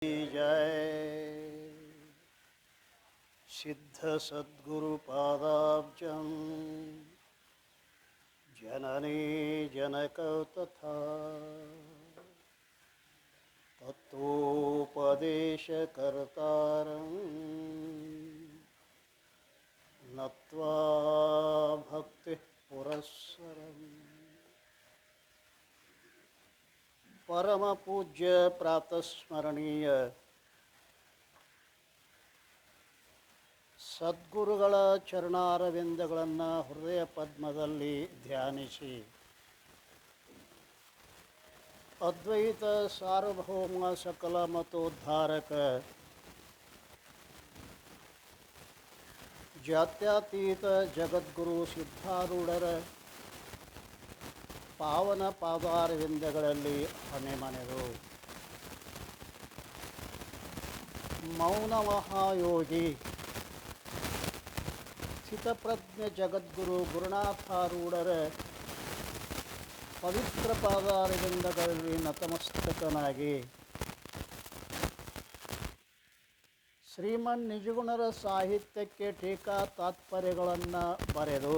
जय सिद्ध सद्गुरु पादाब्जं जननी जनक तथा तत्वोपदेशकर्तारं नत्वा भक्ति पुरस्सरम् परम पूज्य प्रातस्मरणीय ಸದ್ಗುರುಗಳ ಚರಣಾರವಿಂದಗಳನ್ನು ಹೃದಯ ಪದ್ಮದಲ್ಲಿ ಧ್ಯಾನಿಸಿ ಅದ್ವೈತ ಸಾರ್ವಭೌಮ ಸಕಲ ಮತೋದ್ಧಾರಕ ಜಾತ್ಯತೀತ ಜಗದ್ಗುರು ಸಿದ್ಧಾರೂಢರ ಪಾವನ ಪಾದಾರವಿಂದಗಳಲ್ಲಿ ಹಣೆಮನೆದು ಮೌನ ಮಹಾಯೋಗಿ ಸ್ಥಿತಪ್ರಜ್ಞ ಜಗದ್ಗುರು ಗುರುನಾಥಾರೂಢರ ಪವಿತ್ರ ಪಾದಾರವಿಂದಗಳಲ್ಲಿ ನತಮಸ್ತಕನಾಗಿ ಶ್ರೀಮನ್ ನಿಜಗುಣರ ಸಾಹಿತ್ಯಕ್ಕೆ ಟೀಕಾ ತಾತ್ಪರ್ಯಗಳನ್ನು ಬರೆದು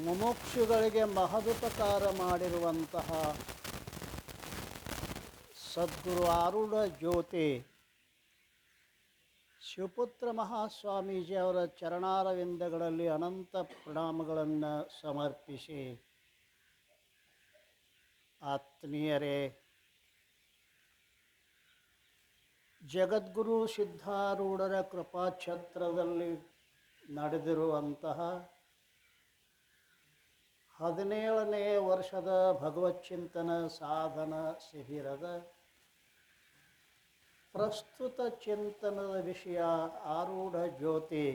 ಮುಮುಕ್ಷುಗಳಿಗೆ ಮಹದುಪಕಾರ ಮಾಡಿರುವಂತಹ ಸದ್ಗುರು ಆರೂಢ ಜ್ಯೋತಿ ಶಿವಪುತ್ರ ಮಹಾಸ್ವಾಮೀಜಿ ಅವರ ಚರಣಾರವಿಂದಗಳಲ್ಲಿ ಅನಂತ ಪ್ರಣಾಮಗಳನ್ನು ಸಮರ್ಪಿಸಿ, ಆತ್ಮೀಯರೇ, ಜಗದ್ಗುರು ಸಿದ್ಧಾರೂಢರ ಕೃಪಾಛತ್ರದಲ್ಲಿ ನಡೆದಿರುವಂತಹ 17ನೇ ವರ್ಷದ ಭಗವಚ್ಚಿಂತನ ಸಾಧನ ಶಿಬಿರದ ಪ್ರಸ್ತುತ ಚಿಂತನದ ವಿಷಯ ಆರೂಢ ಜ್ಯೋತಿ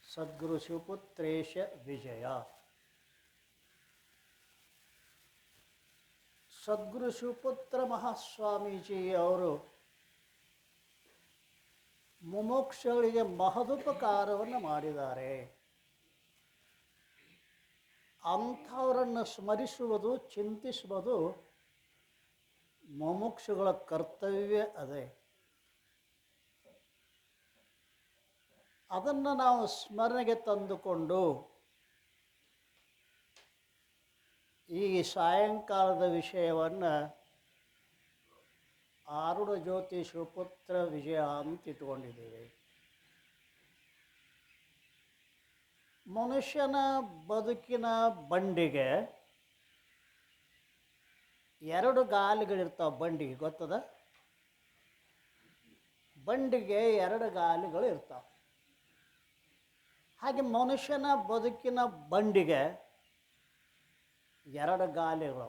ಸದ್ಗುರು ಶಿವಪುತ್ರೇಶ ವಿಜಯ. ಸದ್ಗುರು ಶಿವಪುತ್ರ ಮಹಾಸ್ವಾಮೀಜಿ ಅವರು ಮುಮುಕ್ಷುಗಳಿಗೆ ಮಹದುಪಕಾರವನ್ನು ಮಾಡಿದ್ದಾರೆ. ಅಂಥವರನ್ನು ಸ್ಮರಿಸುವುದು, ಚಿಂತಿಸುವುದು ಮುಮುಕ್ಷುಗಳ ಕರ್ತವ್ಯ ಅದೇ. ಅದನ್ನು ನಾವು ಸ್ಮರಣೆಗೆ ತಂದುಕೊಂಡು ಈ ಸಾಯಂಕಾಲದ ವಿಷಯವನ್ನು ಆರೂಢ ಜ್ಯೋತಿ ಶಿವಪುತ್ರ ವಿಜಯ ಅಂತ ಇಟ್ಕೊಂಡಿದ್ದೇವೆ. ಮನುಷ್ಯನ ಬದುಕಿನ ಬಂಡಿಗೆ 2 ಗಾಲಿಗಳಿರ್ತಾವೆ. ಬಂಡಿಗೆ ಗೊತ್ತದ? ಬಂಡಿಗೆ 2 ಗಾಲಿಗಳು ಇರ್ತಾವೆ. ಹಾಗೆ ಮನುಷ್ಯನ ಬದುಕಿನ ಬಂಡಿಗೆ 2 ಗಾಲಿಗಳು.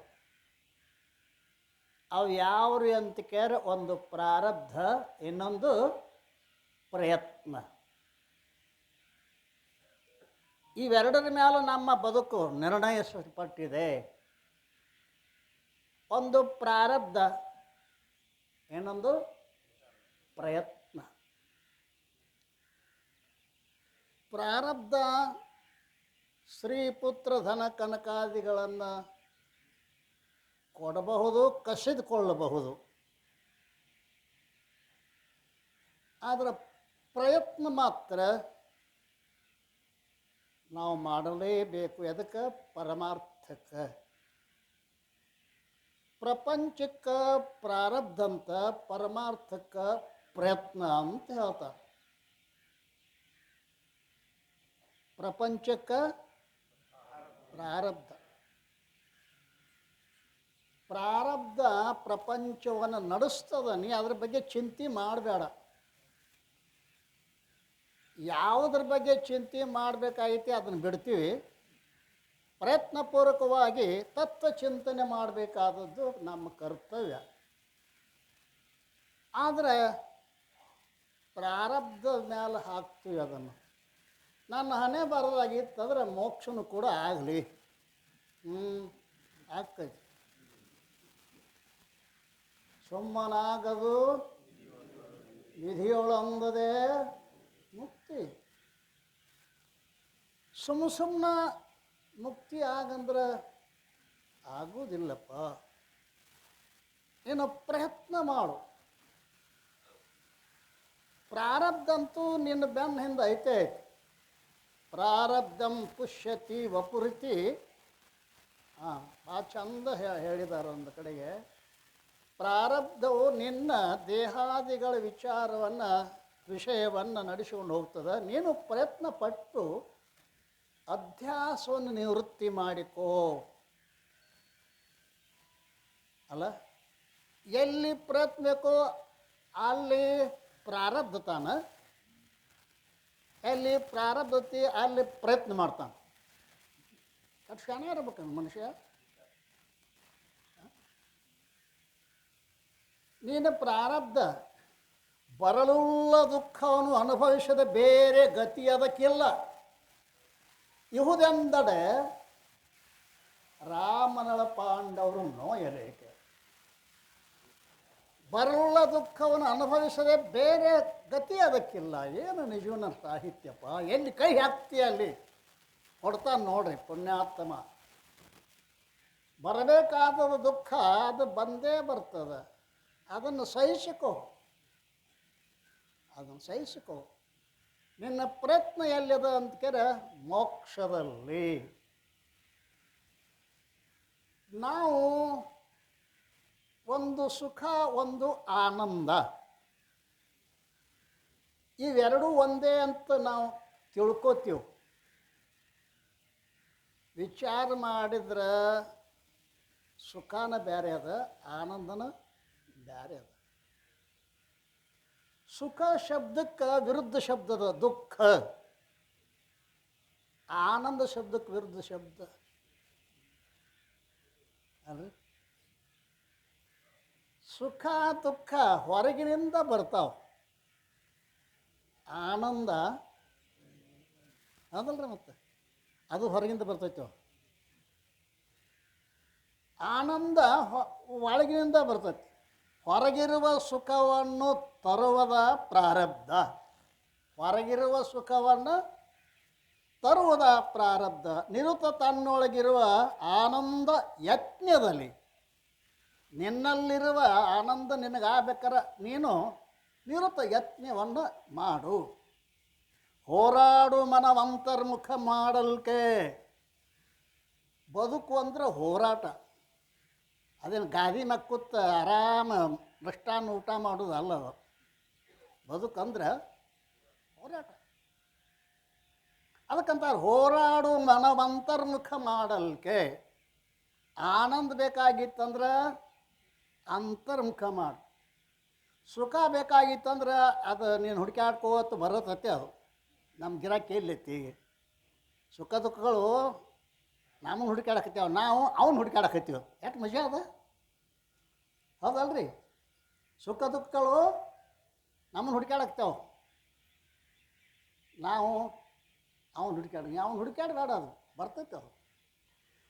ಅವು ಯಾವ್ರು ಅಂತ ಕೇಳಿದ್ರೆ, ಒಂದು ಪ್ರಾರಬ್ಧ, ಇನ್ನೊಂದು ಪ್ರಯತ್ನ. ಇವೆರಡರ ಮೇಲೆ ನಮ್ಮ ಬದುಕು ನಿರ್ಣಯಿಸಲ್ಪಟ್ಟಿದೆ. ಒಂದು ಪ್ರಾರಬ್ಧ, ಇನ್ನೊಂದು ಪ್ರಯತ್ನ. ಪ್ರಾರಬ್ಧ ಸ್ತ್ರೀ ಪುತ್ರ ಧನ ಕನಕಾದಿಗಳನ್ನು ಕೊಡಬಹುದು, ಕಸಿದುಕೊಳ್ಳಬಹುದು. ಆದರೆ ಪ್ರಯತ್ನ ಮಾತ್ರ ನಾವು ಮಾಡಲೇಬೇಕು. ಎದಕ್ಕೆ? ಪರಮಾರ್ಥಕ್ಕೆ. ಪ್ರಪಂಚಕ್ಕೆ ಪ್ರಾರಬ್ಧ ಅಂತ, ಪರಮಾರ್ಥಕ್ಕೆ ಪ್ರಯತ್ನ ಅಂತ ಹೇಳ್ತಾರೆ. ಪ್ರಪಂಚಕ್ಕೆ ಪ್ರಾರಬ್ಧ. ಪ್ರಾರಬ್ಧ ಪ್ರಪಂಚವನ್ನು ನಡೆಸ್ತದ. ನೀ ಅದ್ರ ಬಗ್ಗೆ ಚಿಂತೆ ಮಾಡಬೇಡ. ಯಾವುದ್ರ ಬಗ್ಗೆ ಚಿಂತೆ ಮಾಡಬೇಕಾಗೈತಿ ಅದನ್ನು ಬಿಡ್ತೀವಿ. ಪ್ರಯತ್ನಪೂರ್ವಕವಾಗಿ ತತ್ವ ಚಿಂತನೆ ಮಾಡಬೇಕಾದದ್ದು ನಮ್ಮ ಕರ್ತವ್ಯ. ಆದರೆ ಪ್ರಾರಬ್ಧದ ಮೇಲೆ ಹಾಕ್ತೀವಿ ಅದನ್ನು. ನನ್ನ ಹಣೆ ಬರೋದಾಗಿತ್ತಂದ್ರೆ ಮೋಕ್ಷನೂ ಕೂಡ ಆಗಲಿ, ಆಗ್ತೈತಿ. ಸುಮ್ಮನಾಗದು ವಿಧಿಯೊಳಂದದೆ ಮುಕ್ತಿ. ಸುಮ್ಮನೆ ಮುಕ್ತಿ ಆಗಂದ್ರೆ ಆಗೋದಿಲ್ಲಪ್ಪ. ನೀನು ಪ್ರಯತ್ನ ಮಾಡು. ಪ್ರಾರಬ್ಧಂತೂ ನಿನ್ನ ಬೆನ್ನ ಹಿಂದೆ ಐತೆ ಐತೆ. ಪ್ರಾರಬ್ಧಂ ಪುಷ್ಯತಿ ವಪುರಿತಿ. ಭಾಳ ಚಂದ ಹೇಳಿದ್ದಾರೆ ಒಂದು ಕಡೆಗೆ. ಪ್ರಾರಬ್ಧವು ನಿನ್ನ ದೇಹಾದಿಗಳ ವಿಷಯವನ್ನು ನಡೆಸಿಕೊಂಡು ಹೋಗ್ತದೆ. ನೀನು ಪ್ರಯತ್ನ ಪಟ್ಟು ಅಧ್ಯಾಸವನ್ನು ನಿವೃತ್ತಿ ಮಾಡಿಕೋ. ಅಲ್ಲ, ಎಲ್ಲಿ ಪ್ರಯತ್ನ ಬೇಕೋ ಅಲ್ಲಿ ಪ್ರಾರಬ್ಧ ತಾನ, ಎಲ್ಲಿ ಪ್ರಾರಬ್ಧತಿ ಅಲ್ಲಿ ಪ್ರಯತ್ನ ಮಾಡ್ತಾನೆ. ಅದು ಶಾನೆ ಇರ್ಬೇಕ ಮನುಷ್ಯ. ನೀನು ಪ್ರಾರಬ್ಧ ಬರಲುಳ್ಳ ದುಃಖವನ್ನು ಅನುಭವಿಸದ ಬೇರೆ ಗತಿ ಅದಕ್ಕಿಲ್ಲ. ಇಹುದೆಂದಡೆ ರಾಮನಳ ಪಾಂಡವರು ನೋಯಲೇಕೆ. ಬರಲುಳ್ಳ ದುಃಖವನ್ನು ಅನುಭವಿಸದೆ ಬೇರೆ ಗತಿ ಅದಕ್ಕಿಲ್ಲ. ಏನು ನಿಜವನ್ನ ಸಾಹಿತ್ಯಪ್ಪ, ಎಲ್ಲಿ ಕೈ ಹಾಕ್ತೀಯ ಅಲ್ಲಿ ಕೊಡ್ತಾನೆ ನೋಡ್ರಿ ಪುಣ್ಯಾತ್ಮ. ಬರಬೇಕಾದ ದುಃಖ ಅದು ಬಂದೇ ಬರ್ತದೆ. ಅದನ್ನು ಸಹಿಸಿಕೋ, ಅದನ್ನು ಸಹಿಸಿಕೋ. ನಿನ್ನ ಪ್ರಯತ್ನ ಎಲ್ಲಿದೆ ಅಂತ ಕೇಳಿದ್ರೆ ಮೋಕ್ಷದಲ್ಲಿ. ನಾವು ಒಂದು ಸುಖ, ಒಂದು ಆನಂದ, ಇವೆರಡೂ ಒಂದೇ ಅಂತ ನಾವು ತಿಳ್ಕೋತೀವಿ. ವಿಚಾರ ಮಾಡಿದ್ರೆ ಸುಖನ ಬೇರೆ ಅದ, ಆನಂದನ ಬೇರೆ ಅದ. ಸುಖ ಶಬ್ದಕ್ಕೆ ವಿರುದ್ಧ ಶಬ್ದದ ದುಃಖ, ಆನಂದ ಶಬ್ದಕ್ಕೆ ವಿರುದ್ಧ ಶಬ್ದ ಅಲ್ರಿ. ಸುಖ ದುಃಖ ಹೊರಗಿನಿಂದ ಬರ್ತಾವೆ, ಆನಂದ ಅದಲ್ರಿ ಮತ್ತೆ ಅದು ಹೊರಗಿಂದ ಬರ್ತೈತೆ. ಆನಂದ ಒಳಗಿನಿಂದ ಬರ್ತೈತಿ. ಹೊರಗಿರುವ ಸುಖವನ್ನು ತರುವುದ ಪ್ರಾರಬ್ಧ, ಹೊರಗಿರುವ ಸುಖವನ್ನು ತರುವುದ ಪ್ರಾರಬ್ಧ. ನಿರುತ ತನ್ನೊಳಗಿರುವ ಆನಂದ ಯಜ್ಞದಲ್ಲಿ, ನಿನ್ನಲ್ಲಿರುವ ಆನಂದ ನಿನಗಾಗಬೇಕಾರ ನೀನು ನಿರುತ ಯತ್ನವನ್ನು ಮಾಡು. ಹೋರಾಡು ಮನವಂತರ್ಮುಖ ಮಾಡಲ್ಕೆ. ಬದುಕು ಅಂದ್ರೆ ಹೋರಾಟ. ಅದೇನು ಗಾದಿ ಮಕ್ಕೂತ ಆರಾಮ ಮೃಷ್ಟಾನ್ನ ಊಟ ಮಾಡೋದು ಅಲ್ಲ. ಬದುಕಂದ್ರೆ ಹೋರಾಟ. ಅದಕ್ಕಂತಾರೆ ಹೋರಾಡು ಮನವಂತರ್ಮುಖ ಮಾಡಲ್ಕೆ. ಆನಂದ ಬೇಕಾಗಿತ್ತಂದ್ರೆ ಅಂತರ್ಮುಖ ಮಾಡು. ಸುಖ ಬೇಕಾಗಿತ್ತಂದ್ರೆ ಅದು ನೀನು ಹುಡುಕಾಡ್ಕೋತ ಬರತತ್ತೆ. ಅದು ನಮ್ಮ ಗಿರಾಕಿ ಎಲ್ಲೈತಿ. ಸುಖ ದುಃಖಗಳು ನಮ್ಮನ್ನು ಹುಡುಕಾಡಕತ್ತೀವಿ, ನಾವು ಅವನು ಹುಡುಕಾಡಕತ್ತೀವಿ. ಎಷ್ಟು ಮಜಾ ಅದ, ಹೌದಲ್ರಿ? ಸುಖ ದುಃಖಗಳು ನಮ್ಮನ್ನು ಹುಡುಕಾಡಕ್ತಾವೆ, ನಾವು ಅವನು ಹುಡುಕಾಡಬೇಡ, ಅದು ಬರ್ತೈತೆ. ಅದು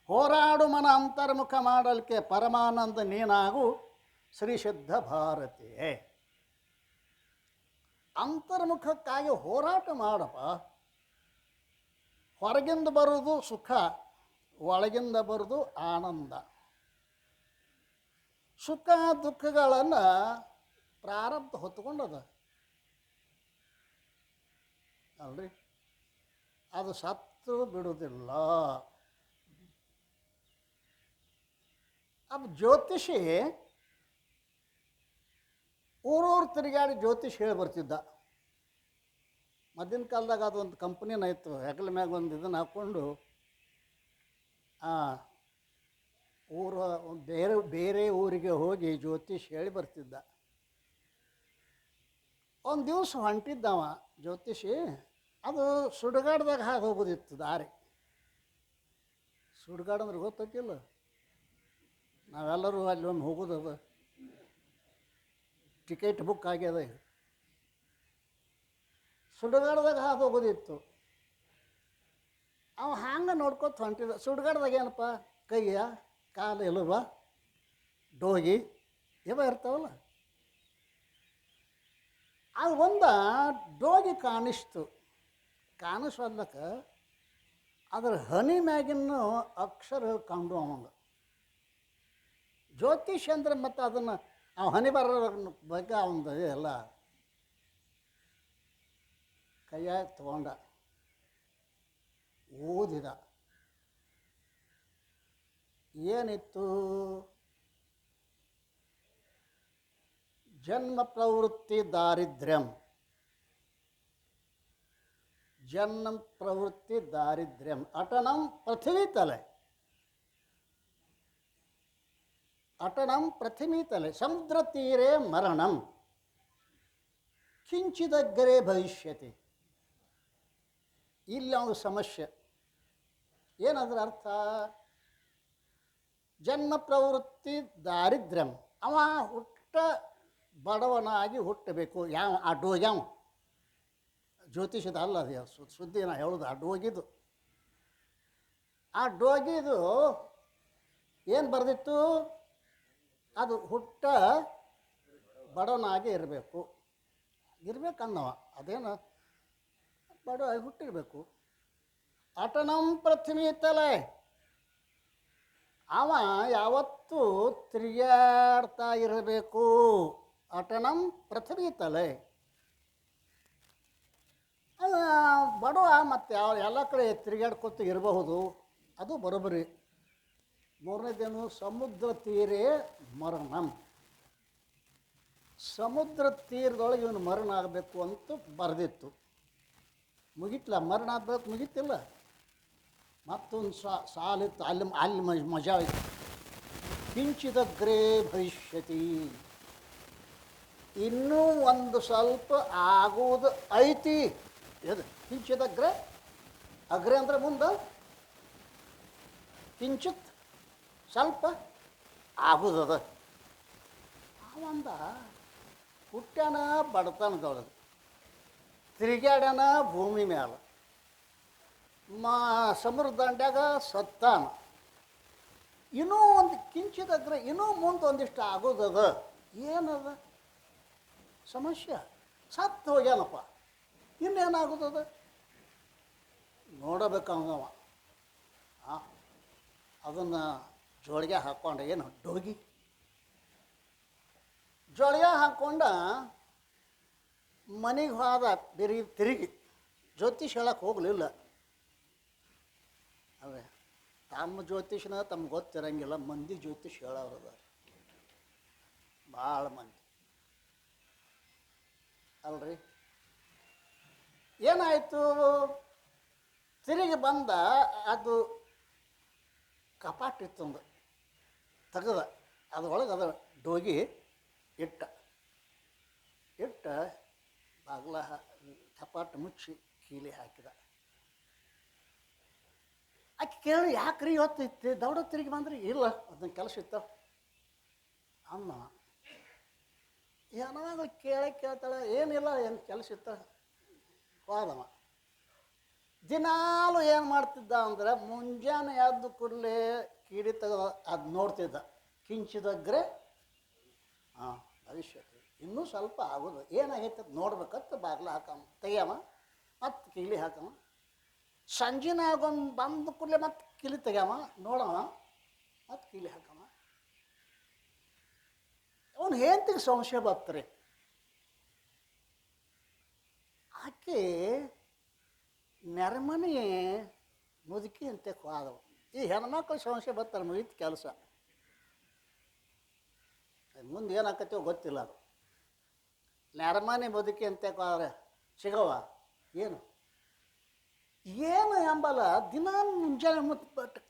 ಹೋರಾಡು ಮನ ಅಂತರ್ಮುಖ ಮಾಡಲಿಕ್ಕೆ ಪರಮಾನಂದ ನೀನಾಗು ಶ್ರೀಶುದ್ಧ ಭಾರತೀಯೇ. ಅಂತರ್ಮುಖಕ್ಕಾಗಿ ಹೋರಾಟ ಮಾಡಪ್ಪ. ಹೊರಗಿಂದ ಬರೋದು ಸುಖ, ಒಳಗಿಂದ ಬರೋದು ಆನಂದ. ಸುಖ ದುಃಖಗಳನ್ನು ಪ್ರಾರಬ್ಧ ಹೊತ್ಕೊಂಡದ ಅಲ್ರಿ. ಅದು ಸತ್ತು ಬಿಡುವುದಿಲ್ಲ. ಅದು ಜ್ಯೋತಿಷಿ ಊರೂರು ತಿರುಗಾಡಿ ಜ್ಯೋತಿಷ್ ಹೇಳಿ ಬರ್ತಿದ್ದ. ಮಧ್ಯಾಹ್ನ ಕಾಲದಾಗ ಅದೊಂದು ಕಂಪ್ನಿನ ಇತ್ತು, ಹೆಗಲ ಮ್ಯಾಗ ಒಂದು ಇದನ್ನು ಹಾಕ್ಕೊಂಡು ಬೇರೆ ಊರಿಗೆ ಹೋಗಿ ಜ್ಯೋತಿಷ್ ಹೇಳಿ ಬರ್ತಿದ್ದ. ಒಂದು ದಿವಸ ಹೊಂಟಿದ್ದವ ಜ್ಯೋತಿಷಿ. ಅದು ಸುಡುಗಾಡ್ದಾಗ ಹಾದು ಹೋಗೋದಿತ್ತು ದಾರಿ. ಸುಡುಗಾಡು ಅಂದ್ರೆ ಗೊತ್ತಕ್ಕಿಲ್ಲ, ನಾವೆಲ್ಲರೂ ಅಲ್ಲಿ ಒಮ್ಮೆ ಹೋಗೋದದ. ಟಿಕೆಟ್ ಬುಕ್ ಆಗ್ಯದ. ಸುಡುಗಾಡ್ದಾಗ ಹಾದು ಹೋಗೋದಿತ್ತು. ಅವ ಹಂಗೆ ನೋಡ್ಕೊತ ಹೊಂಟಿದ. ಸುಡುಗಾಡ್ದಾಗ ಏನಪ್ಪ, ಕೈಯ ಕಾಲು ಎಲುಬ ಡೋಗಿ ಇವ ಇರ್ತಾವಲ್ಲ. ಅದು ಡೋಗಿ ಕಾಣಿಸ್ತು. ಕಾಣಿಸೋದ್ಲಕ್ಕೆ ಅದ್ರ ಹನಿ ಮ್ಯಾಗಿನ ಅಕ್ಷರ ಕಂಡು ಅವಂಗ ಜ್ಯೋತಿಷ್ಯ ಅಂದರೆ ಮತ್ತು ಅದನ್ನು ಹನಿ ಬರೋ ಬಗ್ಗೆ ಅವನದು ಎಲ್ಲ ಕೈಯಾಗ ತಗೊಂಡ ಓದಿದ. ಏನಿತ್ತು? ಜನ್ಮ ಪ್ರವೃತ್ತಿ ದಾರಿದ್ರ್ಯಂ. ಜನ್ಮ ಪ್ರವೃತ್ತಿ ದಾರಿದ್ರ್ಯಂ ಅಟನಂ ಪೃಥ್ವೀತಲೆ. ಅಟನಂ ಪೃಥ್ವೀತಲೆ ಸಮುದ್ರ ತೀರೆ ಮರಣಂ ಕಿಂಚಿದಗ್ರೆ ಭವಿಷ್ಯತಿ. ಇಲ್ಲಿ ಒಂದು ಸಮಸ್ಯೆ. ಏನದ್ರ ಅರ್ಥ? ಜನ್ಮ ಪ್ರವೃತ್ತಿ ದಾರಿದ್ರ್ಯಂ. ಅವ ಬಡವನಾಗಿ ಹುಟ್ಟಬೇಕು. ಯಾವ ಅಡ್ಡೋಗ್ಯಾವ? ಜ್ಯೋತಿಷದ ಅಲ್ಲ, ಅದು ಸುದ್ದಿ ನಾ ಹೇಳೋದು. ಅಡ್ಡೋಗಿದ್ದು ಆ ಡೋಗಿದು ಏನು ಬರೆದಿತ್ತು? ಅದು ಬಡವನಾಗಿ ಇರಬೇಕನ್ನವ. ಅದೇನು ಬಡವ ಹುಟ್ಟಿರಬೇಕು. ಅಟನಂ ಪ್ರಥಮೀತಲೆ. ಅವ ಯಾವತ್ತೂ ತಿರುಗಾಡ್ತಾ ಇರಬೇಕು. ಅಟನಂ ಪ್ರಥಮೀತಲೆ. ಬಡವ ಮತ್ತು ಎಲ್ಲ ಕಡೆ ತಿರುಗಾಡ್ಕೊತ ಇರಬಹುದು, ಅದು ಬರೋಬ್ಬರಿ. ಮೂರನೇದೇನು? ಸಮುದ್ರ ತೀರೇ ಮರಣಂ. ಸಮುದ್ರ ತೀರದೊಳಗೆ ಇವನು ಮರಣ ಆಗಬೇಕು ಅಂತ ಬರೆದಿತ್ತು. ಮುಗಿತ್ಲ? ಮರಣ ಆಗಬೇಕು, ಮುಗಿತಿಲ್ಲ. ಮತ್ತೊಂದು ಸಾಲಿತ್ತು, ಅಲ್ಲಿ ಮಜಾ ಇತ್ತು. ಕಿಂಚಿದಗ್ರೆ ಭವಿಷ್ಯತಿ. ಇನ್ನೂ ಒಂದು ಸ್ವಲ್ಪ ಆಗುವುದು ಐತಿ. ಇದು ಕಿಂಚಿದಗ್ರೆ. ಅಗ್ರೆ ಅಂದರೆ ಮುಂದೆ, ಕಿಂಚಿತ್ ಸ್ವಲ್ಪ ಆಗುದದ. ಅವಂದ ಹುಟ್ಟ್ಯಾನ ಬಡತನದೊಳಗೆ, ತಿರುಗಾಡ್ಯಾನ ಭೂಮಿ ಮ್ಯಾಲ, ಸಮುದ್ರ ದಂಡ್ಯಾಗ ಸತ್ತಾನ. ಇನ್ನೂ ಒಂದು ಕಿಂಚಿದಗ್ರೆ, ಇನ್ನೂ ಮುಂದೆ ಒಂದಿಷ್ಟು ಆಗೋದದ. ಏನದ ಸಮಸ್ಯೆ? ಸತ್ತು ಹೋಗ್ಯಾನಪ್ಪ, ಇನ್ನೇನಾಗೋದದ? ನೋಡಬೇಕಂಗವ. ಅದನ್ನು ಜೋಳಿಗೆ ಹಾಕ್ಕೊಂಡ. ಏನು ಡೋಗಿ ಜೋಳಿಗೆ ಹಾಕ್ಕೊಂಡ ಮನೆಗೆ ಹೋದ. ತಿರುಗಿ ಜ್ಯೋತಿಷ್ ಹೇಳಕ್ಕೆ ಹೋಗಲಿಲ್ಲ. ಅದೇ ತಮ್ಮ ಜ್ಯೋತಿಷ್ನ ತಮ್ಗೆ ಗೊತ್ತಿರಂಗಿಲ್ಲ. ಮಂದಿ ಜ್ಯೋತಿಷ್ ಹೇಳೋರದ ಭಾಳ ಮಂದಿ ಅಲ್ರಿ. ಏನಾಯಿತು? ತಿರುಗಿ ಬಂದ. ಅದು ಕಪಾಟ ಇತ್ತಂದು ತೆಗೆದ. ಅದ್ರೊಳಗೆ ಅದ ಡೋಗಿ ಇಟ್ಟ ಬಾಗ್ಲ ಕಪಾಟ ಮುಚ್ಚಿ ಕೀಲಿ ಹಾಕಿದ. ಆಕೆ ಕೇಳಿ, ಯಾಕ್ರಿ ಇವತ್ತು ಇತ್ತು ದೌಡ ತಿರುಗಿ ಬಂದ್ರಿ? ಇಲ್ಲ, ಅದನ್ನ ಕೆಲಸ ಇತ್ತ ಅಮ್ಮ. ಏನಾದ್ರು ಕೇಳ್ತಾಳೆ, ಏನಿಲ್ಲ, ಏನು ಕೆಲಸ ಇತ್ತ ಹೋದವ. ದಿನಾಲು ಏನು ಮಾಡ್ತಿದ್ದ ಅಂದ್ರೆ, ಮುಂಜಾನೆ ಎದ್ದು ಕೂಡಲೇ ಕೀಡಿ ತೆಗೆದ ಅದು ನೋಡ್ತಿದ್ದ. ಕಿಂಚಿದಗ್ರೆ ಭವಿಷ್ಯ, ಇನ್ನೂ ಸ್ವಲ್ಪ ಆಗೋದು. ಏನಾಗೈತೆ ಅದು ನೋಡ್ಬೇಕಂತ ಬಾಗ್ಲ ಹಾಕಮ್ಮ, ತೆಗಿಯಮ್ಮ, ಮತ್ತು ಕೀಲಿ ಹಾಕಮ್ಮ. ಸಂಜೆನ ಆಗೊಂದು ಬಂದ ಕೂಡಲೇ ಮತ್ತೆ ಕೀಲಿ ತೆಗಿಯಮ್ಮ, ನೋಡಮ್ಮ, ಮತ್ತು ಕೀಲಿ ಹಾಕಮ್ಮ. ಅವನು ಹೆಂಡತಿಗೆ ಸಂಶಯ ಬರ್ತಾರೆ. ಆಕೆ ನೆರಮನೆ ಮುದುಕಿ ಅಂತ ಹೋದವು. ಈ ಹೆಣ್ಮಕ್ಳು ಸಂಶಯ ಬರ್ತಾರೆ, ಮುಗಿತು ಕೆಲಸ. ಮುಂದೆ ಏನಾಕತ್ತೀವೋ ಗೊತ್ತಿಲ್ಲ. ಅದು ನೆರಮನೆ ಮುದುಕಿ ಅಂತ ಹೋದ್ರೆ ಸಿಗವ ಏನು ಎಂಬಲ್ಲ. ದಿನ ಮುಂಜಾನೆ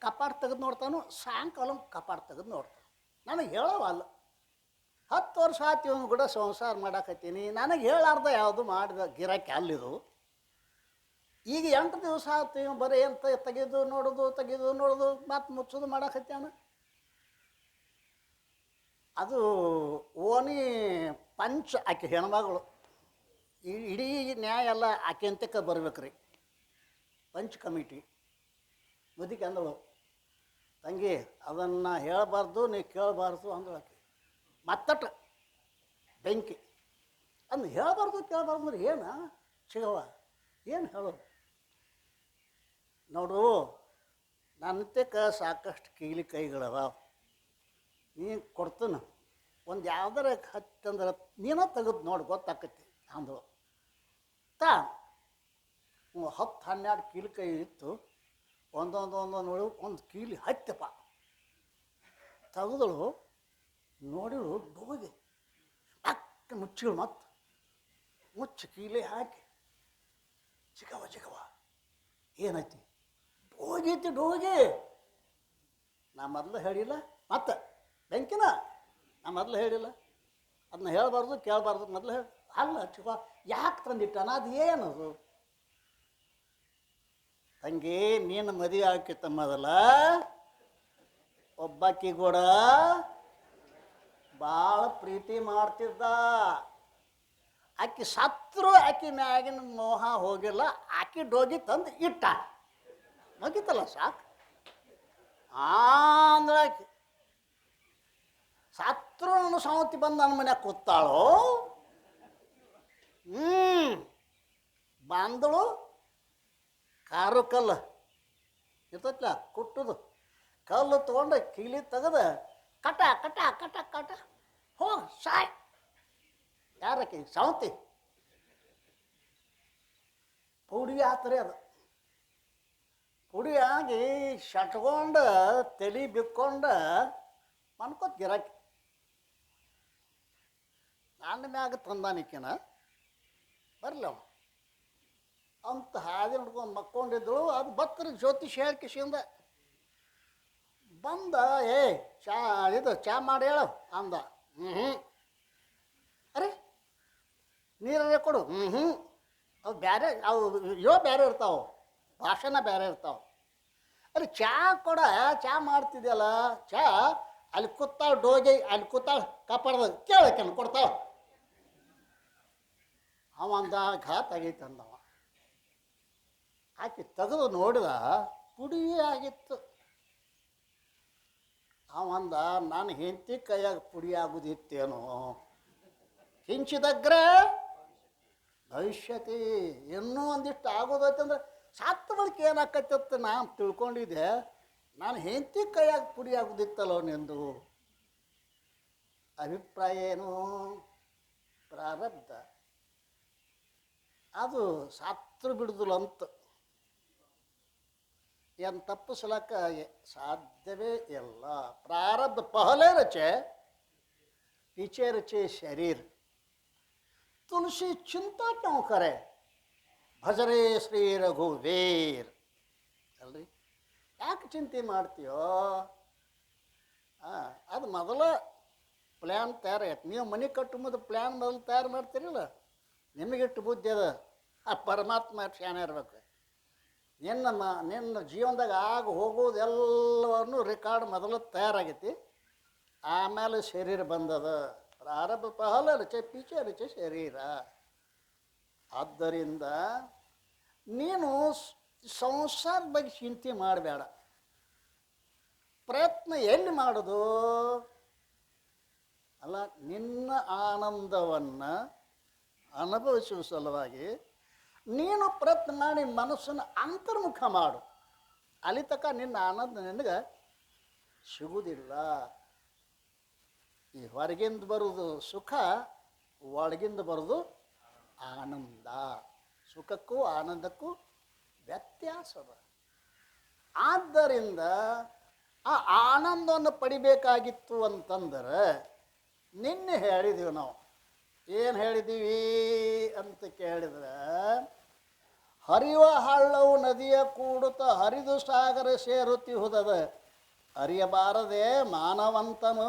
ಕಪಾಟ ತೆಗೆದು ನೋಡ್ತಾನು, ಸಾಯಂಕಾಲ ಕಪಾಟ ತೆಗೆದು ನೋಡ್ತಾನೆ. ನನಗೆ ಹೇಳೋವಲ್ಲ. 10 ವರ್ಷ ಆಯ್ತು ಇವನು ಕೂಡ ಸಂಸಾರ ಮಾಡಾಕತ್ತೀನಿ. ನನಗೆ ಹೇಳಾರ್ದ ಯಾವುದು ಮಾಡಿದ ಗಿರಾಕಿ ಅಲ್ಲಿದು. ಈಗ 8 ದಿವಸ ಆಯ್ತು ಇವ್ ಬರೀ ಏನು ತೆಗೆದು ನೋಡೋದು ಮತ್ತು ಮುಚ್ಚೋದು ಮಾಡಾಕತ್ಯಾನ. ಅದು ಓಣಿ ಪಂಚ ಆಕೆ ಹೆಣ್ಮಗಳು. ಇಡೀ ನ್ಯಾಯ ಎಲ್ಲ ಆಕೆ ಅಂತಕ್ಕೆ ಬರ್ಬೇಕ್ರಿ. ಪಂಚ್ ಕಮಿಟಿ ಮುದುಕಿ ಅಂದಳು, ತಂಗಿ ಅದನ್ನು ಹೇಳಬಾರ್ದು, ನೀ ಕೇಳಬಾರ್ದು ಅಂದಳು ಆಕೆ. ಮತ್ತಟ ಬೆಂಕಿ ಅಂದು ಹೇಳಬಾರ್ದು ಕೇಳಬಾರ್ದು ಅಂದ್ರೆ ಏನು ಸಿಗವ? ಏನು ಹೇಳೋದು? ನೋಡು, ನನ್ನತೆಕ ಸಾಕಷ್ಟು ಕೀಲಿ ಕೈಗಳವ. ನೀನು ಕೊಡ್ತೀನಿ, ಒಂದು ಯಾವ್ದಾರ ಹತ್ತಂದ್ರೆ ನೀನ ತೆಗೆದು ನೋಡಿ ಗೊತ್ತಾಕತಿ ಅಂದಳು. ತಾ 10-12 ಕೀಲು ಕೈ ಇತ್ತು, ಒಂದೊಂದು ನೋಡಿ ಒಂದು ಕೀಲಿ ಹತ್ತಪ್ಪ ತೆಗೆದಳು. ನೋಡಿಳು ಡೋಗೆ ಅಕ್ಕ ಮುಚ್ಚಿಳು, ಮತ್ತು ಮುಚ್ಚಿ ಕೀಲೆ ಹಾಕಿ ಚಿಗವ ಏನೈತಿ? ಡೋಗೈತಿ ಡೋಗೆ. ನಾ ಮೊದಲು ಹೇಳಿಲ್ಲ, ಮತ್ತೆ ಬೆಂಕಿನ ನಾ ಮೊದಲು ಹೇಳಿಲ್ಲ, ಅದನ್ನ ಹೇಳಬಾರ್ದು ಕೇಳಬಾರ್ದು. ಮೊದಲು ಹೇಳಿ ಅಲ್ಲ ಚಿಗ ಯಾಕೆ ತಂದಿಟ್ಟಾನ, ಅದು ಏನದು? ತಂಗಿ ನೀನು ಮದುವೆ ಹಾಕಿತ್ತ ಮೊದಲ ಒಬ್ಬಾಕಿ ಕೂಡ ಭಾಳ ಪ್ರೀತಿ ಮಾಡ್ತಿದ್ದ. ಆಕಿ ಸತ್ರು ಆಕಿ ಮ್ಯಾಗಿನ ಮೋಹ ಹೋಗಿಲ್ಲ, ಆಕಿ ಡೋಗಿ ತಂದು ಇಟ್ಟ, ಮುಗಿತಲ್ಲ ಸಾಕು. ಅಂದ್ರೆ ಆಕಿ ಸತ್ರು ನನ್ನ ಸಾವತಿ ಬಂದು ನನ್ನ ಮನ್ಯಾಗ ಕೂತಾಳು. ಬಂದಳು, ಕಾರು ಕಲ್ಲು ಇರ್ತೈತ್ಲ ಕುಟ್ಟುದು, ಕಲ್ಲು ತೊಗೊಂಡು ಕೀಲಿ ತೆಗೆದ ಕಟ ಕಟ ಕಟ ಕಟ ಹೋಗಿ ಸಾಯ್. ಯಾರಕ್ಕೆ ಸಾವತಿ ಪುಡಿ ಆತ್ರಿ. ಅದು ಪುಡಿ ಆಗಿ ಶಟ್ಕೊಂಡು ತಲೆ ಬಿಕ್ಕೊಂಡು ಮನ್ಕೋತ ಗಿರಾಕಿ ನನ್ನ ಮ್ಯಾಗ ತಂದಾನಿಕ್ಕಿನ ಬರಲಿ ಅವ ಅಂತ ಹಾದಿ ಹಿಡ್ಕೊಂಡು ಮಕ್ಕೊಂಡಿದ್ದಳು. ಅದು ಬತ್ತರ ಜ್ಯೋತಿಷ್ ಹೇಳ್ಕಿಸಿಂದ ಬಂದ, ಏ ಚಾ ಇದು ಚಾ ಮಾಡಿ ಹೇಳು ಅಂದ. ಅರೆ ನೀರೇ ಕೊಡು. ಅವು ಬೇರೆ, ಅವು ಬೇರೆ ಇರ್ತಾವೆ, ಭಾಷಣ ಬೇರೆ ಇರ್ತಾವೆ. ಅರೆ ಚಾ ಕೊಡ, ಚಾ ಮಾಡ್ತಿದ್ಯಲ್ಲ ಚಾ, ಅಲ್ಲಿ ಕೂತಾಳ ಡೋಗಿ, ಅಲ್ಲಿ ಕೂತಾಳ ಕಾಪಾಡ್ದ ಕೇಳಕ್ಕೆ ಕೊಡ್ತಾಳ. ಅವ ಅಂದ ಘಾತ್ ಆಗೈತೆ ಅಂದವ. ಆಕೆ ತೆಗೆದು ನೋಡಿದ ಪುಡಿ ಆಗಿತ್ತು. ಅವಂದ ನಾನು ಹೆಂಡತಿ ಕೈಯಾಗ ಪುಡಿ ಆಗುದಿತ್ತೇನೋ, ಹಿಂಚಿದಗ್ರೆ ಭವಿಷ್ಯತಿ ಇನ್ನೂ ಒಂದಿಷ್ಟು ಆಗೋದೈತಂದ್ರೆ ಸತ್ತ ಬಳಿಕ ಏನಾಕತ್ತತ್ತ ನಾನು ತಿಳ್ಕೊಂಡಿದ್ದೆ. ನಾನು ಹೆಂಡತಿ ಕೈಯಾಗ ಪುಡಿ ಆಗುದಿತ್ತಲ್ಲೋ ನಿಂದು. ಅಭಿಪ್ರಾಯ ಏನು? ಪ್ರಾರಬ್ಧ ಅದು ಸತ್ರು ಬಿಡುದಿಲ್ಲ ಅಂತ. ಏನು ತಪ್ಪಿಸ್ಲಕ್ಕ ಸಾಧ್ಯವೇ ಇಲ್ಲ. ಪ್ರಾರಬ್ಧ ಪಹಲೆ ರಚೆ पीछे रचे शरीर, तुलसी चिंता क्यों करे, ಭಜರೇ ಶ್ರೀ ರಘುವೀರ್. ಅಲ್ರಿ ಯಾಕೆ ಚಿಂತೆ ಮಾಡ್ತೀಯೋ? ಅದು ಮೊದಲ ಪ್ಲ್ಯಾನ್ ತಯಾರಾಗೈತೆ. ನೀವು ಮನೆ ಕಟ್ಟು ಮೊದಲು ಪ್ಲ್ಯಾನ್ ಮೊದಲು ತಯಾರು ಮಾಡ್ತೀರಲ್ಲ, ನಿಮಗಿಟ್ಟು ಬುದ್ಧಿ ಅದ. ಆ ಪರಮಾತ್ಮ ಶಾನೆ ಇರ್ಬೇಕು. ನಿನ್ನ ಜೀವನದಾಗ ಆಗ ಹೋಗೋದೆಲ್ಲವನ್ನು ರೆಕಾರ್ಡ್ ಮೊದಲು ತಯಾರಾಗೈತಿ. ಆಮೇಲೆ ಶರೀರ ಬಂದದ. ಪ್ರಾರಬ್ಧ ಪಹಲ ರಚೆ ಪೀಚೆ ರಚೆ ಶರೀರ. ಆದ್ದರಿಂದ ನೀನು ಸಂಸಾರದ ಬಗ್ಗೆ ಚಿಂತೆ ಮಾಡಬೇಡ. ಪ್ರಯತ್ನ ಎಲ್ಲಿ ಮಾಡೋದು? ಅಲ್ಲ, ನಿನ್ನ ಆನಂದವನ್ನು ಅನುಭವಿಸುವ ಸಲುವಾಗಿ ನೀನು ಪ್ರಯತ್ನ ಮಾಡಿ ಮನಸ್ಸನ್ನು ಅಂತರ್ಮುಖ ಮಾಡು. ಅಲ್ಲಿ ತನಕ ನಿನ್ನ ಆನಂದ ನಿನಗೆ ಸಿಗುವುದಿಲ್ಲ. ಈ ಹೊರಗಿಂದ ಬರೋದು ಸುಖ, ಒಳಗಿಂದ ಬರೋದು ಆನಂದ. ಸುಖಕ್ಕೂ ಆನಂದಕ್ಕೂ ವ್ಯತ್ಯಾಸದ. ಆದ್ದರಿಂದ ಆ ಆನಂದವನ್ನು ಪಡಿಬೇಕಾಗಿತ್ತು ಅಂತಂದ್ರೆ ನಿನ್ನೆ ಹೇಳಿದ್ದೀವಿ ನಾವು. ಏನು ಹೇಳಿದ್ದೀವಿ ಅಂತ ಕೇಳಿದ್ರೆ, ಹರಿಯುವ ಹಳ್ಳವು ನದಿಯ ಕೂಡುತ್ತ ಹರಿದು ಸಾಗರ ಸೇರುತ್ತಿಹುದದ, ಅರಿಯಬಾರದೆ ಮಾನವಂತನು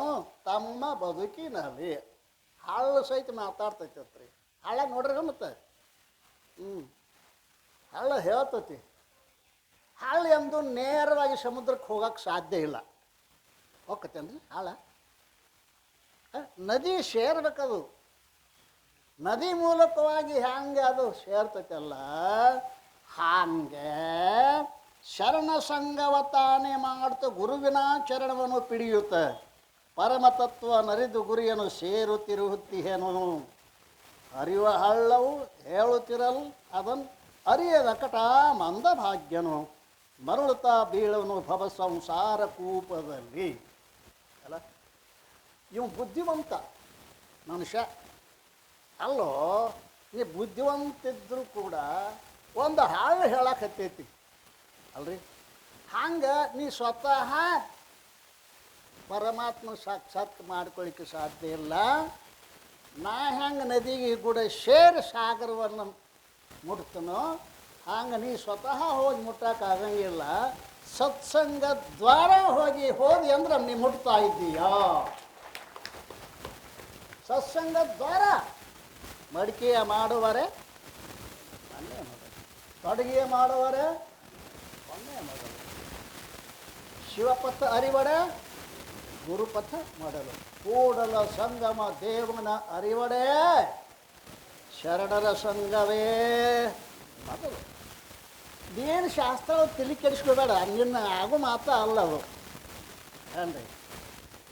ತಮ್ಮ ಬದುಕಿನಲ್ಲಿ. ಹಳ್ಳ ಸಹಿತ ಮಾತಾಡ್ತೈತಿ. ಹಳ್ಳ ನೋಡ್ರಿ ಮತ್ತೆ ಹಳ್ಳ ಹೇಳ್ತೈತಿ. ಹಳ್ಳ ಎಂದು ನೇರವಾಗಿ ಸಮುದ್ರಕ್ಕೆ ಹೋಗಕ್ಕೆ ಸಾಧ್ಯ ಇಲ್ಲ. ಹೋಗ್ತೇನ್ರಿ ಹಳ್ಳ? ನದಿ ಸೇರ್ಬೇಕದು. ನದಿ ಮೂಲಕವಾಗಿ ಹ್ಯಾಂಗೆ ಅದು ಸೇರ್ತೈತಲ್ಲ, ಹಾಗೆ ಶರಣ ಸಂಗವ ತಾನೇ ಮಾಡ್ತ ಗುರುವಿನ ಚರಣವನ್ನು ಪಿಡಿಯುತ್ತ ಪರಮತತ್ವ ನರಿದು ಗುರಿಯನ್ನು ಸೇರುತ್ತಿರುತ್ತಿಹೇನು. ಅರಿಯುವ ಹಳ್ಳವು ಹೇಳುತ್ತಿರಲು ಅದನ್ನು ಅರಿಯದ ಕಟ ಮಂದ ಭಾಗ್ಯನು ಮರಳುತ್ತಾ ಬೀಳನು ಭವ ಸಂಸಾರ ಕೂಪದಲ್ಲಿ. ಅಲ್ಲ, ಇವ ಬುದ್ಧಿವಂತ ಮನುಷ್ಯ ಅಲ್ಲೋ. ನೀ ಬುದ್ಧಿವಂತಿದ್ರು ಕೂಡ ಒಂದು ಹಾಳು ಹೇಳಕತ್ತೈತಿ ಅಲ್ರಿ. ಹಂಗೆ ನೀ ಸ್ವತಃ ಪರಮಾತ್ಮ ಸಾಕ್ಷಾತ್ ಮಾಡ್ಕೊಳ್ಳಿಕ್ಕೆ ಸಾಧ್ಯ ಇಲ್ಲ. ನಾ ಹೆಂಗೆ ನದಿಗೆ ಕೂಡ ಸೇರಿ ಸಾಗರವನ್ನು ಮುಟ್ತನೋ ಹಂಗೆ ನೀ ಸ್ವತಃ ಹೋಗಿ ಮುಟ್ಟಕ್ಕಾಗಂಗಿಲ್ಲ. ಸತ್ಸಂಗ ದ್ವಾರ ಹೋದಿ ಅಂದ್ರೆ ನೀ ಮುಟ್ತಾ ಇದ್ದೀಯ. ಸತ್ಸಂಗ ದ್ವಾರ ಮಡಿಕೆಯ ಮಾಡುವರೆ ಅಲ್ಲೇ ಮೊದಲು, ತೊಡಗಿಯ ಮಾಡುವರೆ ಒಂದೇ ಮೊದಲು, ಶಿವಪಥ ಅರಿವಡೆ ಗುರುಪಥ ಮಾಡಲು, ಕೂಡಲ ಸಂಗಮ ದೇವನ ಅರಿವಡೆ ಶರಣರ ಸಂಘವೇ ಮೊದಲು. ಇದೇನು ಶಾಸ್ತ್ರ ತಲೆ ಕೆಡಿಸ್ಕೋಬೇಡ, ಹಂಗಿನ ಆಗು ಮಾತ ಅಲ್ಲ ಅವು ಏನ್ರಿ.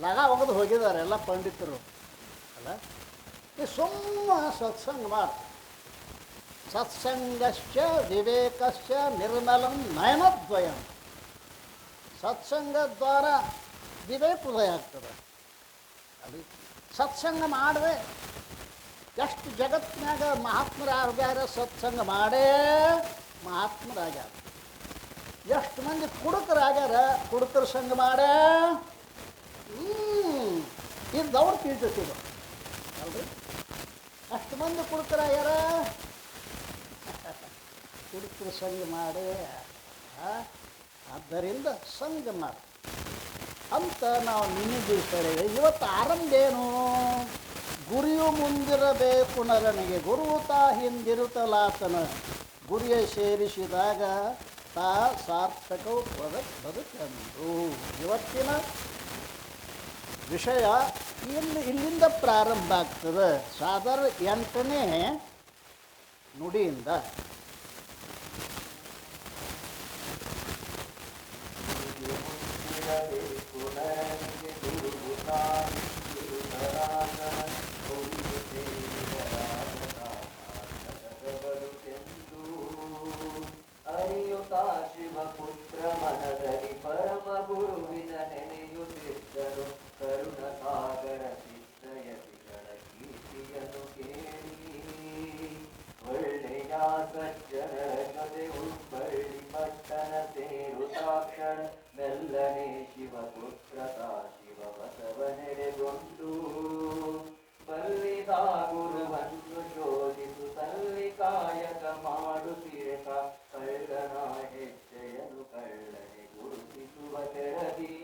ಲಗ ಒಗೆದು ಹೋಗಿದ್ದಾರೆ ಎಲ್ಲ ಪಂಡಿತರು ಅಲ್ಲ. ಈ ಸುಮ್ಮ ಸತ್ಸಂಗ ಮಾಡು. ಸತ್ಸಂಗಶ್ಚ ವಿವೇಕಶ್ಚ ನಿರ್ಮಲಂ ನಯನದ್ವಯಂ. ಸತ್ಸಂಗ ದ್ವಾರ ವಿವೇಕೋದಯ ಆಗ್ತದೆ ಅಲ್ಲಿ. ಸತ್ಸಂಗ ಮಾಡಿದೆ ಎಷ್ಟು ಜಗತ್ತಿನಾಗ ಮಹಾತ್ಮರಾಗ್ಯಾರ, ಸತ್ಸಂಗ ಮಾಡೇ ಮಹಾತ್ಮರಾಗ್ಯಾರ. ಎಷ್ಟು ಮಂದಿ ಕುಡುಕರಾಗ್ಯಾರ, ಕುಡುಕರ ಸಂಘ ಮಾಡೇ ಇದು ದೌಡ್ ತಿಳಿತಿದ್ದು ಅಲ್ರಿ. ಅಷ್ಟು ಮಂದಿ ಕುಡುಕರಾಗ್ಯಾರ, ಕುಡುಕರ ಸಂಘ ಮಾಡೇ. ಆದ್ದರಿಂದ ಸಂಘ ಮಾಡಿ ಅಂತ ನಾವು ನಿನಗಿರ್ತೇವೆ. ಇವತ್ತು ಆರಂಭ ಏನು? ಗುರಿಯು ಮುಂದಿರಬೇಕು ನರನಿಗೆ, ಗುರು ತಾ ಹಿಂದಿರುತ್ತಲಾತನ. ಗುರಿಯ ಸೇರಿಸಿದಾಗ ತಾ ಸಾರ್ಥಕವು ಬದುಕಂದು. ಇವತ್ತಿನ ವಿಷಯ ಇಲ್ಲಿಂದ ಪ್ರಾರಂಭ ಆಗ್ತದೆ. ಸಾದರ 8ನೇ ನುಡಿಯಿಂದ. ಅರಿಯುತ್ತಾ ಶಿವಪುತ್ರ ಮನದಲ್ಲಿ ಪರಮ ಗುರುವಿನ ನೆನೆಯುತ್ತಿದ್ದರು. ಕರುಣ ಸಾಗರ ಸಿದ್ಧಯತಿಗಳ ಕೀರ್ತಿಯನ್ನು ಕೇಳಿ ಒಳ್ಳೆಯ ಸಜ್ಜನರ ಜೊತೆ ಹುಬ್ಬಳ್ಳಿ ಪಟ್ಟಣ ಸೇರುತ್ತಾಕ್ಷಣ ಮೆಲ್ಲನೆ ಶಿವಪುತ್ರ ಶಿವ ಬಸವನೆಡೆಗೊಂಡು ಬಲ್ಲಿದ ಗುರುವನ್ನು ಶೋಧಿಸು ತಲ್ಲಿ ಕಾಯಕ ಮಾಡುತ್ತಿರಕ ಕಳ್ಳನ ಹೆಜ್ಜೆಯನ್ನು ಕಳ್ಳನೆ ಗುರುತಿಸುವ ತೆರದಿ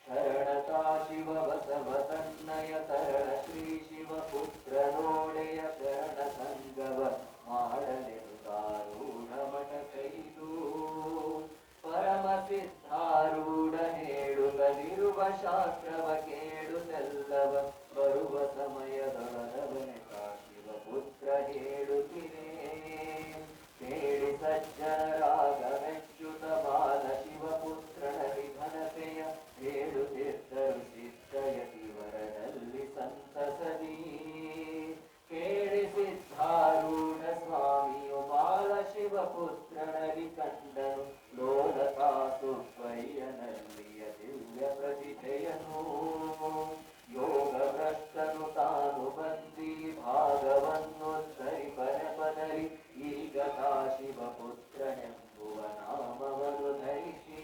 ಶರಣತಾ ಶಿವ ಬಸವ ತನ್ನಯ ತರಳ ಶ್ರೀ ಶಿವ ಪುತ್ರ ನೋಡೆಯ ಶರಣ ಸಂಗವ ಮಾಡಲೆನು ತಾರೂಢ ಮಠ ಕೈದು ಪರಮ ಸಿದ್ಧಾರೂಢ ಹೇಳುತ್ತಲಿರುವ ಶಾಸ್ತ್ರವ ಕೇಳುತ್ತೆಲ್ಲವ ಬರುವ ಸಮಯದೊಳಗವನೆ ಶಿವಪುತ್ರ ಹೇಳುತ್ತಿರೇ ಕೇಳಿ ಸಜ್ಜನರಾಗ ಮೆಚ್ಚುತ ಬಾಲ ಶಿವಪುತ್ರನಲ್ಲಿ ಘನತೆಯ ಹೇಳುತ್ತಿದ್ದರು ಸಿದ್ಧಯತಿವರನಲ್ಲಿ ಸಂತಸದಿ ಕೇಳಿ ಸಿದ್ಧಾರೂಢ ಸ್ವಾಮಿಯು ಬಾಲ ಶಿವಪುತ್ರನಲ್ಲಿ ಕಂಡನು ಲೋಲತಾ ಸುಬ್ಬಯ್ಯನಲ್ಲಿಯ ದಿವ್ಯ ಪ್ರತಿಭೆಯನು ಯೋಗ ಭ್ರಷ್ಟನು ತಾನು ಬಂದಿ ಭಾಗವನ್ನು ಸರಿ ಪರಪದರಿ ಈಗ ತಾ ಶಿವಪುತ್ರನೆಂಬುವ ನಾಮವನ್ನು ಧರಿಸಿ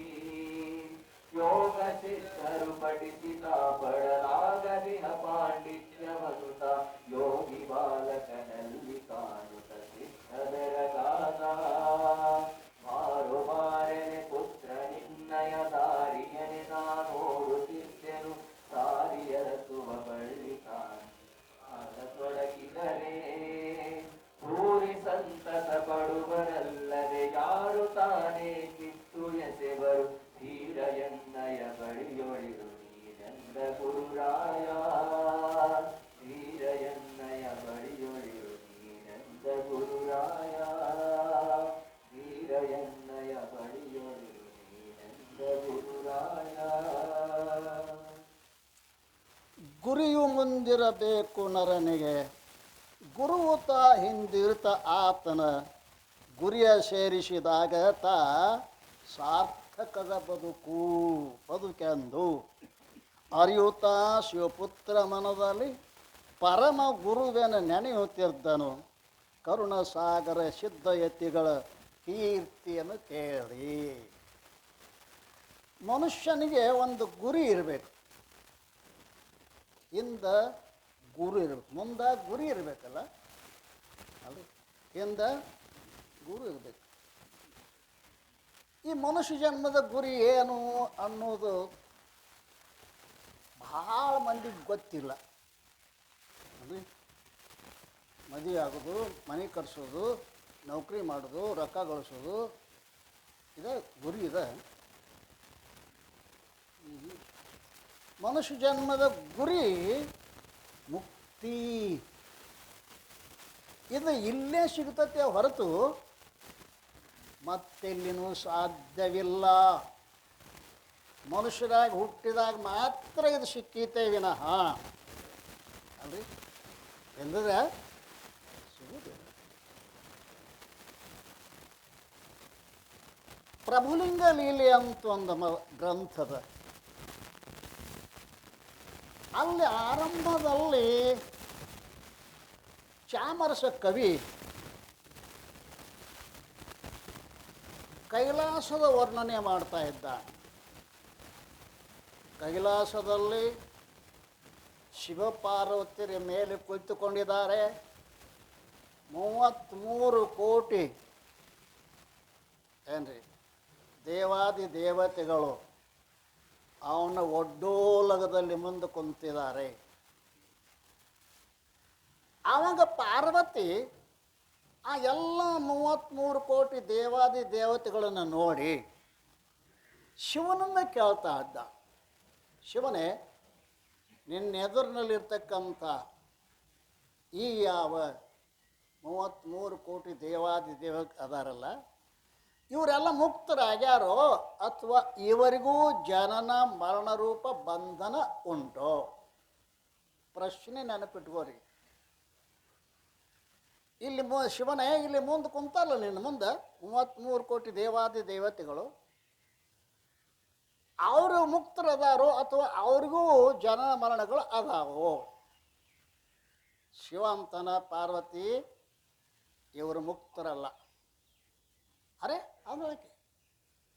ಯೋಗ ಸಿದ್ಧರು ಪಠಿಸಿದ ಪಡಲಾಗದಿಹ ಪಾಂಡಿತ್ಯವನ್ನು ತಾ ಯೋಗಿ ಬಾಲಕನಲ್ಲಿ ಕಾಣುತ್ತ ಸಿದ್ಧದರಗಾದ ಮಾರು ಮಾರೆನೆ ಪುತ್ರ ನಿನ್ನಯ ದಾರಿಯನೆ ನೋಡುತ್ತಿದ್ದೆನು ದಾರಿಯರ ಸುವ ಬಳ್ಳಿ ತೊಡಗಿದರೆ ಭೂರಿ ಸಂತಸ ಪಡುವರಲ್ಲದೆ ಯಾರು ತಾನೇ ಕಿತ್ತು ಎಸೆವರು ಧೀರ ಎನ್ನಯ ಬಳಿಯೊಳಿರು ನೀನೆಂದ ಗುರುರಾಯ ಧೀರ ಎನ್ನಯ ಬಳಿಯೊಳಿರು ನೀನೆಂದ ಗುರುರಾಯ ಧೀರ ಎನ್ನಯ ಬಳಿಯೊಳಿರು ನೀನೆಂದ ಗುರುರಾಯ. ಗುರಿಯು ಮುಂದಿರಬೇಕು ನರನಿಗೆ, ಗುರುವು ತಾ ಹಿಂದಿರುತ್ತ ಆತನ. ಗುರಿಯ ಸೇರಿಸಿದಾಗ ತಾ ಸಾರ್ಥಕದ ಬದುಕೆಂದು. ಅರಿಯುತ್ತಾ ಶಿವಪುತ್ರ ಮನದಲ್ಲಿ ಪರಮ ಗುರುವೆನ ನೆನೆಯುತ್ತಿದ್ದನು. ಕರುಣಸಾಗರ ಸಿದ್ಧಯತಿಗಳ ಕೀರ್ತಿಯನ್ನು ಕೇಳಿ. ಮನುಷ್ಯನಿಗೆ ಒಂದು ಗುರಿ ಇರಬೇಕು. ಹಿಂದ ಗುರು ಇರಬೇಕು, ಮುಂದೆ ಗುರಿ ಇರಬೇಕಲ್ಲ, ಅಲ್ಲಿ ಹಿಂದ ಗುರು ಇರಬೇಕು. ಈ ಮನುಷ್ಯ ಜನ್ಮದ ಗುರಿ ಏನು ಅನ್ನೋದು ಭಾಳ ಮಂದಿಗೆ ಗೊತ್ತಿಲ್ಲ. ಮದುವೆ ಆಗೋದು, ಮನೆ ಕಟ್ಸೋದು, ನೌಕರಿ ಮಾಡೋದು, ರೊಕ್ಕ ಗಳಿಸೋದು, ಇದೆ ಗುರಿ ಇದೆ. ಮನುಷ್ಯ ಜನ್ಮದ ಗುರಿ ಮುಕ್ತಿ. ಇದು ಇಲ್ಲೇ ಸಿಗ್ತತೆ ಹೊರತು ಮತ್ತೆಲ್ಲಿನೂ ಸಾಧ್ಯವಿಲ್ಲ. ಮನುಷ್ಯರಾಗಿ ಹುಟ್ಟಿದಾಗ ಮಾತ್ರ ಇದು ಸಿಕ್ಕೀತೆ ವಿನಃ ಅಲ್ರಿ ಎಂದರೆ ಸಿಗುವುದಿಲ್ಲ. ಪ್ರಭುಲಿಂಗ ಲೀಲೆ ಅಂತ ಒಂದು ಗ್ರಂಥದ, ಅಲ್ಲಿ ಆರಂಭದಲ್ಲಿ ಚಾಮರಸ ಕವಿ ಕೈಲಾಸದ ವರ್ಣನೆ ಮಾಡ್ತಾ ಇದ್ದ. ಕೈಲಾಸದಲ್ಲಿ ಶಿವಪಾರ್ವತಿಯರ ಮೇಲೆ ಕುಳಿತುಕೊಂಡಿದ್ದಾರೆ. 33 ಕೋಟಿ ಏನ್ರಿ ದೇವಾದಿ ದೇವತೆಗಳು ಅವನ ಒಡ್ಡೋಲಗದಲ್ಲಿ ಮುಂದೆ ಕುಂತಿದ್ದಾರೆ. ಆವಾಗ ಪಾರ್ವತಿ ಆ ಎಲ್ಲ 33 ಕೋಟಿ ದೇವಾದಿ ದೇವತೆಗಳನ್ನು ನೋಡಿ ಶಿವನನ್ನು ಕೇಳ್ತಾ ಇದ್ದ. ಶಿವನೇ, ನಿನ್ನೆದುರಿನಲ್ಲಿರ್ತಕ್ಕಂಥ ಈ ಯಾವ 33 ಕೋಟಿ ದೇವಾದಿ ದೇವ ಅದಾರಲ್ಲ, ಇವರೆಲ್ಲ ಮುಕ್ತರಾಗ್ಯಾರೋ ಅಥವಾ ಇವರಿಗೂ ಜನನ ಮರಣ ರೂಪ ಬಂಧನ ಉಂಟೋ? ಪ್ರಶ್ನೆ ನೆನಪಿಟ್ಕೋರಿ. ಇಲ್ಲಿ ಶಿವನೇ, ಇಲ್ಲಿ ಮುಂದೆ ಕುಂತಲ್ಲ ನಿನ್ನ ಮುಂದೆ 33 ಕೋಟಿ ದೇವಾದಿ ದೇವತೆಗಳು, ಅವರು ಮುಕ್ತರದಾರೋ ಅಥವಾ ಅವ್ರಿಗೂ ಜನನ ಮರಣಗಳು ಅದಾವೋ? ಶಿವಂತನ ಪಾರ್ವತಿ, ಇವರು ಮುಕ್ತರಲ್ಲ. ಅರೆ ಅದಕ್ಕೆ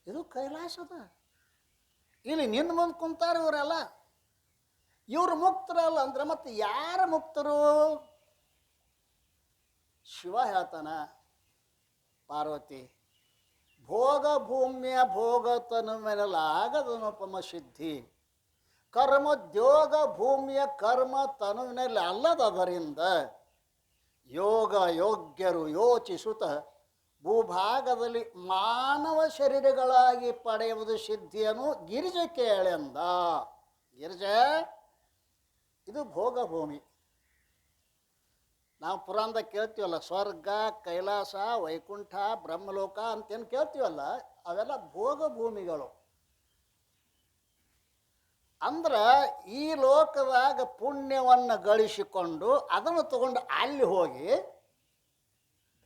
ಇದು ಕೈಲಾಸದ, ಇಲ್ಲಿ ನಿನ್ನ ಮುಂದೆ ಕುಂತಾರೆ ಇವರೆಲ್ಲ, ಇವರು ಮುಕ್ತರಲ್ಲ ಅಂದ್ರೆ ಮತ್ತೆ ಯಾರು ಮುಕ್ತರು? ಶಿವ ಹೇಳ್ತಾನ, ಪಾರ್ವತಿ ಭೋಗ ಭೂಮಿಯ ಭೋಗತನು ಮೇಲಾಗದನುಪಮ ಸಿದ್ಧಿ, ಕರ್ಮೋದ್ಯೋಗ ಭೂಮಿಯ ಕರ್ಮ ತನುವಿನಲ್ಲಿ ಅಲ್ಲದರಿಂದ ಯೋಗ ಯೋಗ್ಯರು ಯೋಚಿಸುತ್ತ ಭೂಭಾಗದಲ್ಲಿ ಮಾನವ ಶರೀರಗಳಾಗಿ ಪಡೆಯುವುದು ಸಿದ್ಧಿಯನ್ನು ಗಿರಿಜೆ ಕೇಳೆಂದ. ಗಿರಿಜೆ ಇದು ಭೋಗ ಭೂಮಿ. ನಾವು ಪುರಾಣದಾಗ ಕೇಳ್ತೀವಲ್ಲ, ಸ್ವರ್ಗ, ಕೈಲಾಸ, ವೈಕುಂಠ, ಬ್ರಹ್ಮಲೋಕ ಅಂತೇನು ಕೇಳ್ತೀವಲ್ಲ, ಅವೆಲ್ಲ ಭೋಗ ಭೂಮಿಗಳು. ಅಂದ್ರೆ ಈ ಲೋಕದಾಗ ಪುಣ್ಯವನ್ನು ಗಳಿಸಿಕೊಂಡು ಅದನ್ನು ತಗೊಂಡು ಅಲ್ಲಿ ಹೋಗಿ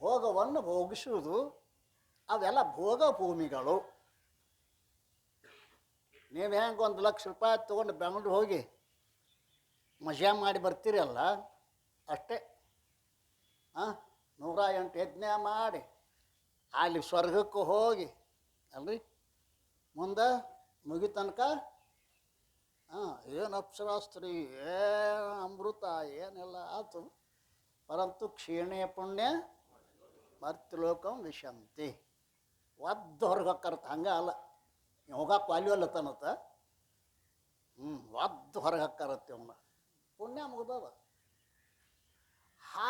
ಭೋಗವನ್ನು ಭೋಗಿಸುವುದು, ಅವೆಲ್ಲ ಭೋಗ ಭೂಮಿಗಳು. ನೀವು ಹೆಂಗೆ 1 ಲಕ್ಷ ರೂಪಾಯಿ ತೊಗೊಂಡು ಬೆಂಗಳೂರು ಹೋಗಿ ಮಜಾ ಮಾಡಿ ಬರ್ತೀರಲ್ಲ, ಅಷ್ಟೇ. 108 ಯಜ್ಞ ಮಾಡಿ ಅಲ್ಲಿ ಸ್ವರ್ಗಕ್ಕೂ ಹೋಗಿ ಅಲ್ರಿ ಮುಂದೆ ಮುಗಿ ತನಕ ಏನು ಅಪ್ಸರಾಸ್ತ್ರಿ, ಏನು ಅಮೃತ, ಏನೆಲ್ಲ ಆಯ್ತು. ಪರಂತು ಕ್ಷೀಣೆ ಪುಣ್ಯ ಮರ್ತ್ಯಲೋಕಂ ವಿಶಂತಿ. ಒದ್ದು ಹೊರಗೆ ಹೊಕ್ಕರ್ತ, ಹಂಗೆ ಅಲ್ಲ, ಹೋಗಕ್ಕೆ ವಾಲ್ಯವಲ್ಲ ತನತ. ಒದ್ದು ಹೊರಗೆ ಹಾಕಾರತ್ತೆ ಅವನ್ನ, ಪುಣ್ಯ ಮುಗ್ದದ.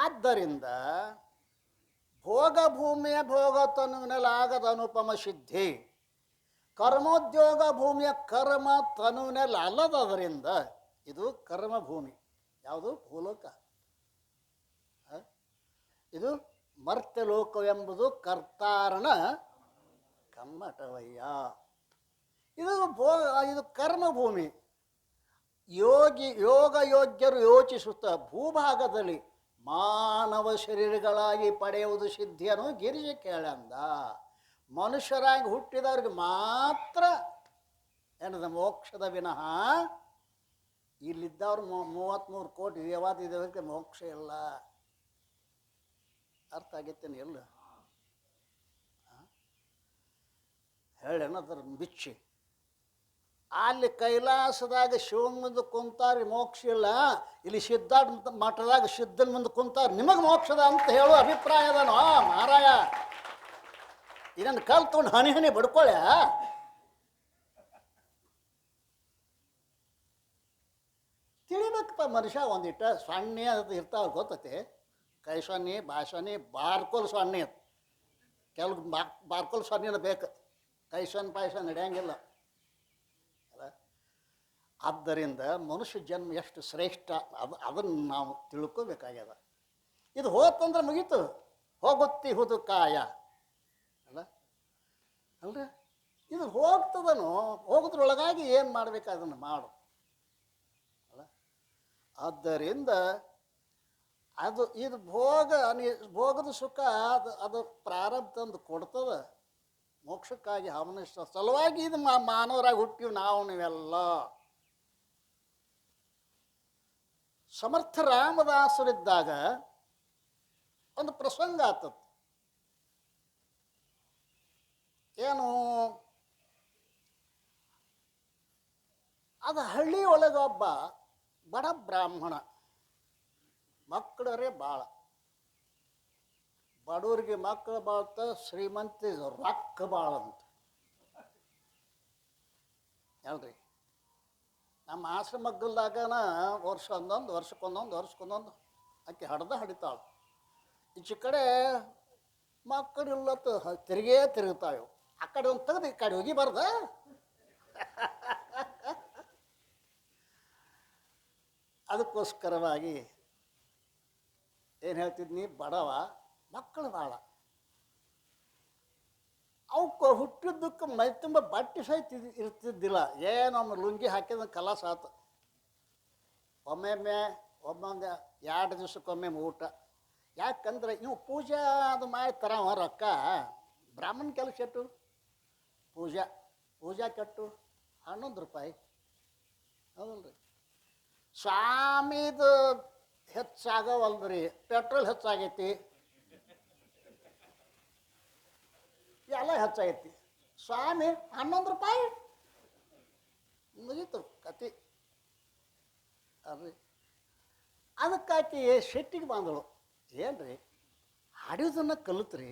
ಆದ್ದರಿಂದ ಭೋಗ ಭೂಮಿಯ ಭೋಗ ತನುವಿನಲ್ಲಿ ಆಗದ ಅನುಪಮ ಸಿದ್ಧಿ, ಕರ್ಮೋದ್ಯೋಗ ಭೂಮಿಯ ಕರ್ಮ ತನುವಿನಲ್ಲಿ ಅಲ್ಲದರಿಂದ ಇದು ಕರ್ಮಭೂಮಿ. ಯಾವುದು? ಭೂಲೋಕ. ಇದು ಮರ್ತ್ಯಲೋಕವೆಂಬುದು ಕರ್ತಾರನ ಕಮ್ಮಟವಯ್ಯ. ಇದು ಕರ್ಮಭೂಮಿ. ಯೋಗ ಯೋಗ್ಯರು ಯೋಚಿಸುತ್ತಾ ಭೂಭಾಗದಲ್ಲಿ ಮಾನವ ಶರೀರಗಳಾಗಿ ಪಡೆಯುವುದು ಸಿದ್ಧಿಯನ್ನು ಗಿರಿಜೆ ಕೇಳಂದ. ಮನುಷ್ಯರಾಗಿ ಹುಟ್ಟಿದವ್ರಿಗೆ ಮಾತ್ರ ಏನದ ಮೋಕ್ಷದ ವಿನಃ ಇಲ್ಲಿದ್ದವ್ರು 33 ಕೋಟಿ ದೇವಾದಿದೇವರಿಗೆ ಮೋಕ್ಷ ಇಲ್ಲ. ಅರ್ಥ ಆಗೈತೇನೆ ಎಲ್ಲ ಹೇಳೇನದ್ರ ಬಿಚ್ಚಿ. ಅಲ್ಲಿ ಕೈಲಾಸದಾಗ ಶಿವನ ಮುಂದೆ ಕುಂತಾರ ಮೋಕ್ಷ ಇಲ್ಲ, ಇಲ್ಲಿ ಸಿದ್ಧಾರ್ಥ ಮಠದಾಗ ಸಿದ್ಧನ ಮುಂದೆ ಕುಂತಾರ ನಿಮಗೆ ಮೋಕ್ಷದ ಅಂತ ಹೇಳೋ ಅಭಿಪ್ರಾಯದನೋ ಮಾರಾಯ. ಇದನ್ನು ಕಲ್ತ್ಕೊಂಡು ಹನಿ ಹನಿ ಬಡ್ಕೊಳ್ಳ. ತಿಳಿಬೇಕಪ್ಪ ಮನುಷ್ಯ. ಒಂದಿಟ್ಟ ಸೊನ್ನೆ ಅದು ಇರ್ತಾವ ಗೊತ್ತೈತಿ. ಕೈ ಸೊನ್ನೆ, ಬಾಸೊನ್ನೆ, ಬಾರ್ಕೋಲ್ ಸೊನ್ನೆ ಅದು. ಕೆಲವು ಬಾರ್ಕೋಲ್ ಸೊನ್ನೆನ ಬೇಕು, ಕೈ ಸೊನ್ನೆ ಪಾಯಸ ನಡೆಯಂಗಿಲ್ಲ ಅಲ್ಲ. ಆದ್ದರಿಂದ ಮನುಷ್ಯ ಜನ್ಮ ಎಷ್ಟು ಶ್ರೇಷ್ಠ ಅದನ್ನು ನಾವು ತಿಳ್ಕೋಬೇಕಾಗ್ಯದ. ಇದು ಹೋತಂದ್ರೆ ಮುಗೀತು, ಹೋಗುತ್ತಿ ಹುದು ಕಾಯ ಅಲ್ಲ ಅಲ್ರಿ. ಇದು ಹೋಗ್ತದನು, ಹೋಗೋದ್ರೊಳಗಾಗಿ ಏನು ಮಾಡ್ಬೇಕು ಅದನ್ನು ಮಾಡು ಅಲ್ಲ. ಆದ್ದರಿಂದ ಅದು ಇದು ಭೋಗದ ಸುಖ ಅದು ಪ್ರಾರಬ್ಧ ತಂದು ಕೊಡ್ತದ. ಮೋಕ್ಷಕ್ಕಾಗಿ ಹವನಿಷ್ಠ ಸಲುವಾಗಿ ಇದು ಮಾನವರಾಗಿ ಹುಟ್ಟಿವಿ ನಾವು ನೀವೆಲ್ಲ. ಸಮರ್ಥ ರಾಮದಾಸರಿದ್ದಾಗ ಒಂದು ಪ್ರಸಂಗ ಆತದ. ಏನು ಅದು ಹಳ್ಳಿ ಒಳಗೊಬ್ಬ ಬಡ ಬ್ರಾಹ್ಮಣ, ಮಕ್ಕಳರೇ ಭಾಳ. ಬಡವರಿಗೆ ಮಕ್ಕಳು ಬಾಳ್ತ, ಶ್ರೀಮಂತಿ ರೊಕ್ಕ ಭಾಳ ಅಂತ ಹೇಳ್ರಿ. ನಮ್ಮ ಆಶ್ರಮಗ್ಗಲ್ದಾಗನ ವರ್ಷಕ್ಕೊಂದೊಂದು ಆಕೆ ಹಡಿತಾಳು. ಈಚೆ ಕಡೆ ಮಕ್ಕಳಿಲ್ಲತ್ತು ತಿರುಗ್ತಾವೆ. ಆ ಕಡೆ ಒಂದು ತೆಗೆದು ಈ ಕಡೆ ಹೋಗಿಬಾರ್ದ. ಅದಕ್ಕೋಸ್ಕರವಾಗಿ ಏನು ಹೇಳ್ತಿದ್ನಿ, ಬಡವ ಮಕ್ಕಳು ಭಾಳ. ಅವಕ್ಕೆ ಹುಟ್ಟಿದ್ದಕ್ಕೆ ಮೈ ತುಂಬ ಬಟ್ಟೆ ಸಹಿತ ಇರ್ತಿದ್ದಿಲ್ಲ. ಏನೊಮ್ಮೆ ಲುಂಗಿ ಹಾಕಿದ ಕಲಾಸ ಆತು. ಒಮ್ಮೊಮ್ಮೆ 2 ದಿವಸಕ್ಕೊಮ್ಮೆ ಊಟ. ಯಾಕಂದ್ರೆ ಇವು ಪೂಜೆ ಅದು ಮಾಡಿ ತರವ ರೊಕ್ಕ. ಬ್ರಾಹ್ಮಣ ಕೆಲಸ ಎಟ್ಟು, ಪೂಜಾ ಕೆಟ್ಟು 11 ರೂಪಾಯಿ ಹೌದಲ್ರಿ. ಸ್ವಾಮಿದು ಹೆಚ್ಚಾಗವಲ್ರಿ, ಪೆಟ್ರೋಲ್ ಹೆಚ್ಚಾಗೈತಿ, ಎಲ್ಲ ಹೆಚ್ಚಾಗೈತಿ. ಸ್ವಾಮಿ 11 ರೂಪಾಯಿ ಮುಗೀತು ಕತಿ ಅಲ್ರಿ. ಅದಕ್ಕಾಕಿ ಶೆಟ್ಟಿಗೆ ಬಂದಳು. ಏನ್ರಿ ಹಾಡೋದನ್ನು ಕಲಿತ್ರಿ,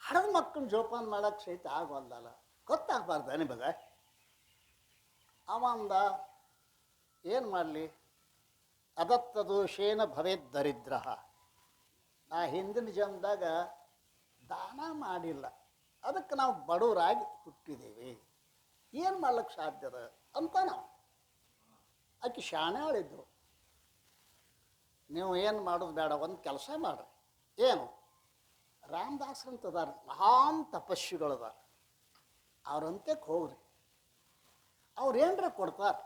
ಹಡದ ಮಕ್ಕಳನ್ನ ಜೋಪಾನ ಮಾಡೋಕ್ಕೆ ಸಹಿತ ಆಗೋಲ್ದಲ್ಲ, ಗೊತ್ತಾಗಬಾರ್ದ ನಿಮಗೆ? ಅವಂದ ಏನು ಮಾಡಲಿ, ಅದತ್ತದೋಷೇನ ಭವೇದ್ ದರಿದ್ರ. ನಾ ಹಿಂದಿನ ಜನ್ಮದಾಗ ದಾನ ಮಾಡಿಲ್ಲ, ಅದಕ್ಕೆ ನಾವು ಬಡವರಾಗಿ ಹುಟ್ಟಿದ್ದೀವಿ, ಏನು ಮಾಡ್ಲಿಕ್ಕೆ ಸಾಧ್ಯದ ಅಂತ ನಾವು. ಆಕೆ ಶಾಣೆ ಆಳಿದ್ರು. ನೀವು ಏನು ಮಾಡೋದು ಬೇಡ, ಒಂದು ಕೆಲಸ ಮಾಡ್ರಿ. ಏನು, ರಾಮದಾಸರಂತದಾರ ಮಹಾನ್ ತಪಸ್ವಿಗಳದಾರ, ಅವ್ರಂತಕ್ಕೆ ಹೋಗ್ರಿ, ಅವ್ರು ಏನರ ಕೊಡ್ತಾರೆ.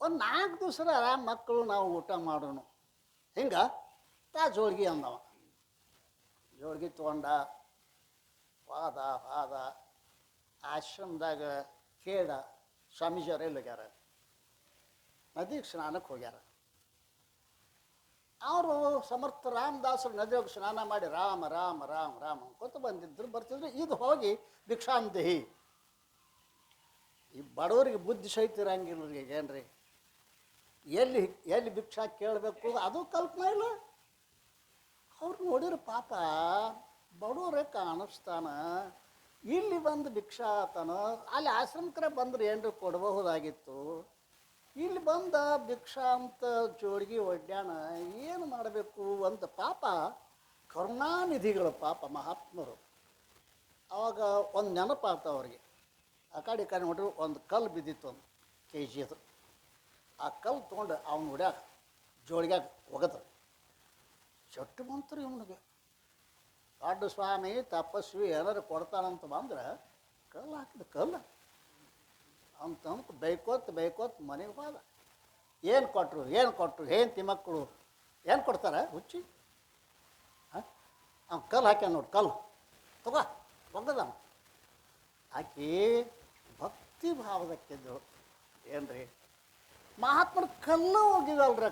ಒಂದು 4 ದಿವಸ ಆರಾಮ ಮಕ್ಕಳು ನಾವು ಊಟ ಮಾಡೋಣ. ಹಿಂಗೆ ಜೋಳ್ಗಿ ಅಂದವ. ಜೋಳ್ಗಿ ತೊಗೊಂಡ ವಾದ ಆಶ್ರಮದಾಗ ಕೇಳ ಸ್ವಾಮೀಜಿಯವ್ರು ಎಲ್ಲಿ ಹೋಗ್ಯಾರ, ನದಿಗೆ ಸ್ನಾನಕ್ಕೆ ಹೋಗ್ಯಾರ. ಅವರು ಸಮರ್ಥ ರಾಮದಾಸರು ನದಿಯೋಗಿ ಸ್ನಾನ ಮಾಡಿ ರಾಮ ರಾಮ ರಾಮ ರಾಮ ಅನ್ಕೊತ ಬರ್ತಿದ್ರು. ಇದು ಹೋಗಿ ಭಿಕ್ಷಾಂದೇಹಿ. ಈ ಬಡವರಿಗೆ ಬುದ್ಧಿ ಸಹಿತ ಇರಂಗಿಲ್ಲ ಏನ್ರಿ. ಎಲ್ಲಿ ಭಿಕ್ಷಾ ಕೇಳಬೇಕು ಅದು ಕಲ್ಪನೆ ಇಲ್ಲ. ಅವ್ರು ನೋಡಿದ್ರು ಪಾಪ ಬಡವರೇ ಕಾಣಿಸ್ತಾನ, ಇಲ್ಲಿ ಬಂದು ಭಿಕ್ಷಾ ಆತನ. ಅಲ್ಲಿ ಆಶ್ರಮಕರ ಬಂದ್ರೆ ಏನ್ರಿ ಕೊಡಬಹುದಾಗಿತ್ತು, ಇಲ್ಲಿ ಬಂದ ಭಿಕ್ಷಾ ಅಂತ ಜೋಡಿಗೆ ಒಡ್ಯಾಣ, ಏನು ಮಾಡಬೇಕು ಅಂತ ಪಾಪ. ಕರುಣಾನಿಧಿಗಳು ಪಾಪ ಮಹಾತ್ಮರು. ಆವಾಗ ಒಂದು ನೆನಪಾತ ಅವ್ರಿಗೆ. ಆ ಕಡೆ ನೋಡ್ರಿ ಒಂದು ಕಲ್ಲು ಬಿದ್ದಿತ್ತು, 1 kg ಅದು. ಆ ಕಲ್ಲು ತೊಗೊಂಡು ಅವ್ನು ಹೊಡ್ಯಾಕ ಜೋಳಿಗ್ಯಾಗ ಒಗದ್ರು. ಚಟ್ಟು ಬಂತರು ಇವನಿಗೆ. ದೊಡ್ಡ ಸ್ವಾಮಿ ತಪಸ್ವಿ ಏನಾರು ಕೊಡ್ತಾನಂತ ಬಂದ್ರೆ ಕಲ್ಲು ಹಾಕಿದ ಕಲ್ಲು ಅಂತ ಬೈಕೋತ್ ಮನೆಗೆ ಹೋದ. ಏನು ಕೊಟ್ಟರು ಹೆಂಡತಿ ಮಕ್ಕಳು ಏನು ಕೊಡ್ತಾರೆ ಹುಚ್ಚಿ? ಅವ್ನು ಕಲ್ಲು ಹಾಕ್ಯಾನ ನೋಡಿ, ಕಲ್ಲು ತಗೋ ಒಗ್ಗದ. ಆಕಿ ಭಕ್ತಿ ಭಾವದಕ್ಕಿದ್ದಳು. ಏನ್ರಿ ಮಹಾತ್ಮರ ಕಲ್ಲು ಹೋಗಿವಲ್ರ